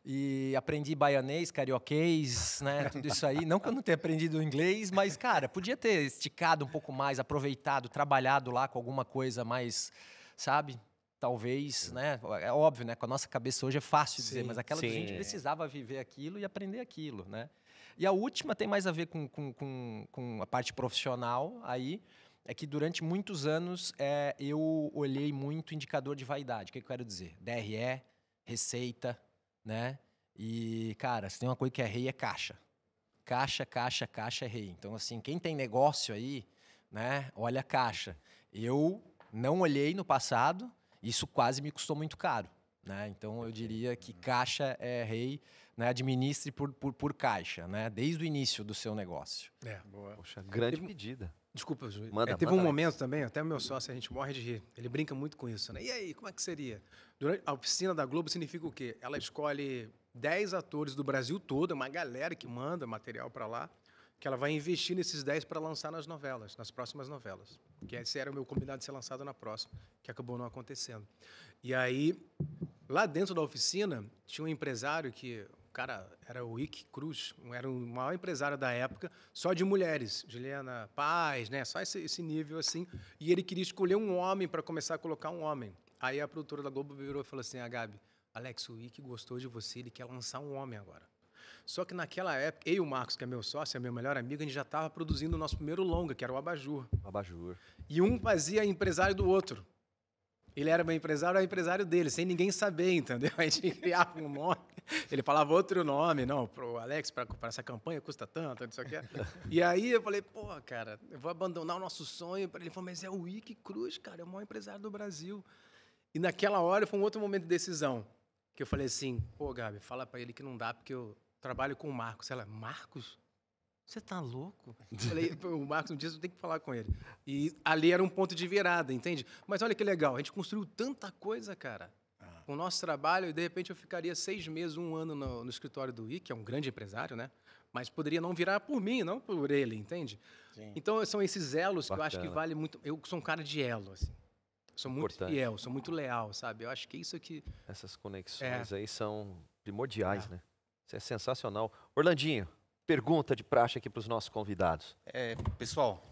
E aprendi baianês, carioquês, né? Tudo isso aí. Não que eu não tenha aprendido inglês, mas, cara, podia ter esticado um pouco mais, aproveitado, trabalhado lá com alguma coisa mais, sabe? Talvez, né? É óbvio, né? Com a nossa cabeça hoje é fácil dizer, mas aquela que a gente precisava viver aquilo e aprender aquilo, né? E a última tem mais a ver com a parte profissional aí, é que durante muitos anos eu olhei muito indicador de vaidade. O que eu quero dizer? DRE, receita, né? E, cara, se tem uma coisa que é rei, é caixa. Caixa é rei. Então, assim, quem tem negócio aí, né? Olha a caixa. Eu não olhei no passado, isso quase me custou muito caro, né? Então, eu diria que caixa é rei, né? Administre por caixa, né? Desde o início do seu negócio. Boa. Poxa, grande medida. Desculpa, Ju. Teve um momento também, até o meu sócio, a gente morre de rir. Ele brinca muito com isso, né? E aí, como é que seria? Durante a oficina da Globo significa o quê? Ela escolhe 10 atores do Brasil todo, uma galera que manda material para lá, que ela vai investir nesses 10 para lançar nas novelas, nas próximas novelas. Que esse era o meu combinado de ser lançado na próxima, que acabou não acontecendo. E aí, lá dentro da oficina, tinha um empresário que... O cara era o Ike Cruz, era o maior empresário da época, só de mulheres. Juliana Paz, né? Só esse nível assim. E ele queria escolher um homem para começar a colocar um homem. Aí a produtora da Globo virou e falou assim: Gabi, Alex, o Ike gostou de você, ele quer lançar um homem agora. Só que naquela época, eu e o Marcos, que é meu sócio, é meu melhor amigo, a gente já estava produzindo o nosso primeiro longa, que era o Abajur. Abajur. E um fazia empresário do outro. Ele era meu empresário, era empresário dele, sem ninguém saber, entendeu? A gente criava um nome, ele falava outro nome, não, pro Alex, para essa campanha custa tanto, não sei o que. E aí eu falei, pô, cara, eu vou abandonar o nosso sonho. Ele falou, mas é o Ike Cruz, cara, é o maior empresário do Brasil. E naquela hora foi um outro momento de decisão, que eu falei assim, pô, Gabi, fala para ele que não dá, porque eu trabalho com o Marcos. Ela, Marcos? Você tá louco? Eu falei, o Marcos, um dia você tem que falar com ele. E ali era um ponto de virada, entende? Mas olha que legal, a gente construiu tanta coisa, cara, com o nosso trabalho, e de repente eu ficaria 6 meses, 1 ano no escritório do Ike, que é um grande empresário, né? Mas poderia não virar por mim, não por ele, entende? Sim. Então, são esses elos que eu acho que vale muito... Eu sou um cara de elo, assim. Sou muito fiel, sou muito leal, sabe? Eu acho que isso aqui... Essas conexões aí são primordiais, né? Isso é sensacional. Orlandinho, pergunta de praxe aqui para os nossos convidados. Pessoal,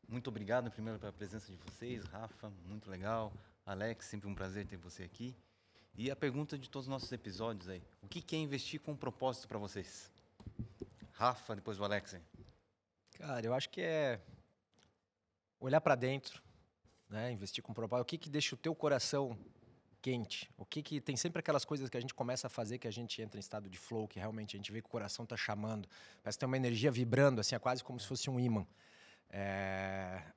muito obrigado primeiro pela presença de vocês. Rafa, muito legal. Alex, sempre um prazer ter você aqui. E a pergunta de todos os nossos episódios aí. O que é investir com propósito para vocês? Rafa, depois o Alex. Cara, eu acho que é olhar para dentro, né? Investir com propósito. O que deixa o teu coração quente? O que tem sempre aquelas coisas que a gente começa a fazer, que a gente entra em estado de flow, que realmente a gente vê que o coração está chamando. Parece que tem uma energia vibrando, assim, é quase como se fosse um ímã.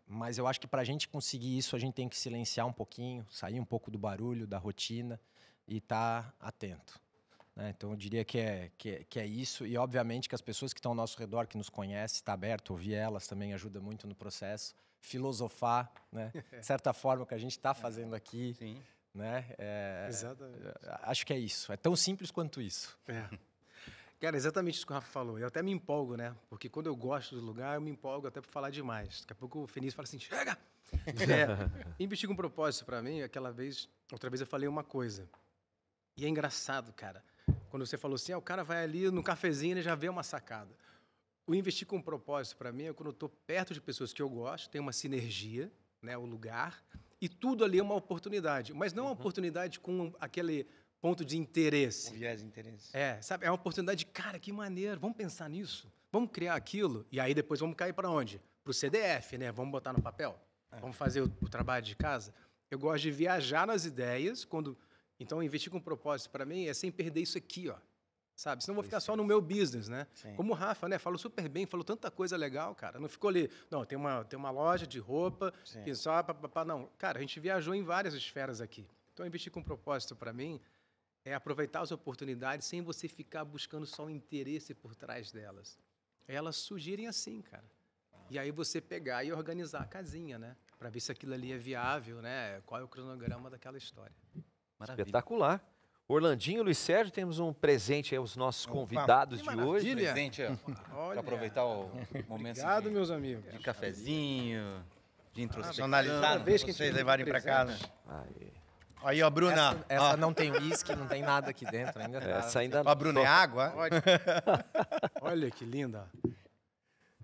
Mas eu acho que para a gente conseguir isso, a gente tem que silenciar um pouquinho, sair um pouco do barulho, da rotina e estar atento, né? Então, eu diria que é isso. E, obviamente, que as pessoas que estão ao nosso redor, que nos conhecem, está aberto, ouvir elas também ajuda muito no processo. Filosofar, né? De certa forma, o que a gente está fazendo aqui. Sim. Né? Exatamente. Acho que é isso. É tão simples quanto isso. Cara, exatamente isso que o Rafa falou. Eu até me empolgo, né? Porque quando eu gosto do lugar, eu me empolgo até para falar demais. Daqui a pouco o Fenício fala assim, chega! Investir com propósito para mim, outra vez eu falei uma coisa. E é engraçado, cara. Quando você falou assim, o cara vai ali no cafezinho e já vê uma sacada. O investir com propósito para mim é quando eu estou perto de pessoas que eu gosto, tem uma sinergia, né? O lugar... E tudo ali é uma oportunidade, mas não uma oportunidade com aquele ponto de interesse. Um viés de interesse. Sabe? É uma oportunidade, cara, que maneiro, vamos pensar nisso, vamos criar aquilo, e aí depois vamos cair para onde? Para o CDF, né? Vamos botar no papel, vamos fazer o trabalho de casa. Eu gosto de viajar nas ideias, então investir com propósito para mim é sem perder isso aqui, ó. Sabe? Senão eu vou ficar só no meu business, né? Sim. Como o Rafa, né? Falou super bem, falou tanta coisa legal, cara. Não ficou ali, não, tem uma loja de roupa, que só... Não, cara, a gente viajou em várias esferas aqui. Então, investir com propósito, para mim, é aproveitar as oportunidades sem você ficar buscando só o interesse por trás delas. Elas surgirem assim, cara. E aí você pegar e organizar a casinha, né? Para ver se aquilo ali é viável, né? Qual é o cronograma daquela história. Maravilha. Espetacular. Orlandinho, Luiz Sérgio, temos um presente aí aos nossos convidados de hoje. Presente, para aproveitar o momento. Obrigado, meus amigos. De cafezinho, de introspecção. Personalizado, Vez que vocês a gente levarem para casa. Aí. Aí, ó, Bruna. Essa não tem uísque, não tem nada aqui dentro ainda. Essa ainda Ó, Bruna, é água? Olha que linda.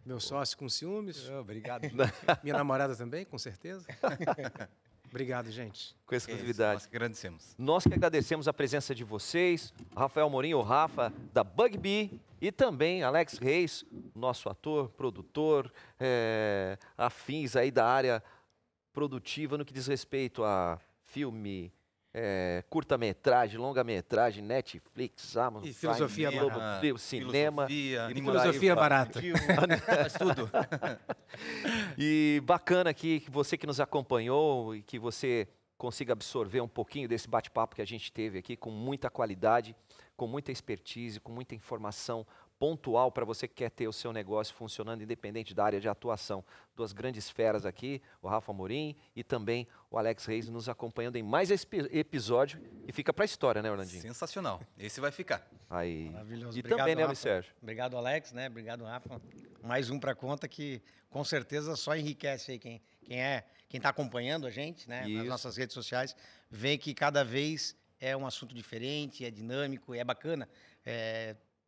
Meu sócio com ciúmes. Obrigado. Minha namorada também, com certeza. Obrigado, gente. Com exclusividade. Nós que agradecemos. Nós que agradecemos a presença de vocês, Rafael Amorim, o Rafa, da Bugbee, e também Alex Reis, nosso ator, produtor, afins aí da área produtiva no que diz respeito a filme, curta-metragem, longa-metragem, Netflix, Amazon, E filosofia Prime, barata. Globo, cinema. E filosofia barata. Faz tudo. E bacana aqui que você que nos acompanhou e que você consiga absorver um pouquinho desse bate-papo que a gente teve aqui com muita qualidade, com muita expertise, com muita informação pontual para você que quer ter o seu negócio funcionando independente da área de atuação. Duas grandes feras aqui, o Rafa Amorim e também o Alex Reis nos acompanhando em mais esse episódio e fica para a história, né, Orlandinho? Sensacional. Esse vai ficar. Aí. Maravilhoso. E Obrigado, também, né, Rafa. Luiz Sérgio? Obrigado, Alex, né? Obrigado, Rafa. Mais um para conta que com certeza só enriquece aí quem está acompanhando a gente, né? Nas nossas redes sociais, vê que cada vez é um assunto diferente, é dinâmico, é bacana.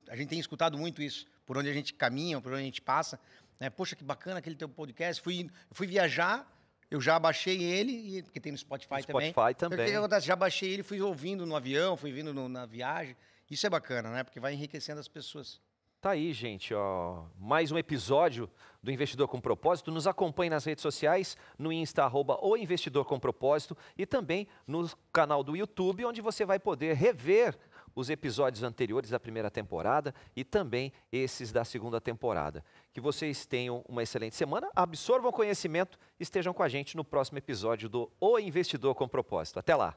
A gente tem escutado muito isso, por onde a gente caminha, por onde a gente passa. Né? Poxa, que bacana aquele teu podcast. Fui viajar, eu já baixei ele, porque tem no Spotify também. Spotify também. Já baixei ele, fui ouvindo no avião, fui vindo na viagem. Isso é bacana, né? Porque vai enriquecendo as pessoas. Tá aí, gente, ó, mais um episódio do Investidor com Propósito. Nos acompanhe nas redes sociais, no Insta, @o Investidor com Propósito, e também no canal do YouTube, onde você vai poder rever os episódios anteriores da primeira temporada e também esses da segunda temporada. Que vocês tenham uma excelente semana, absorvam conhecimento e estejam com a gente no próximo episódio do O Investidor com Propósito. Até lá!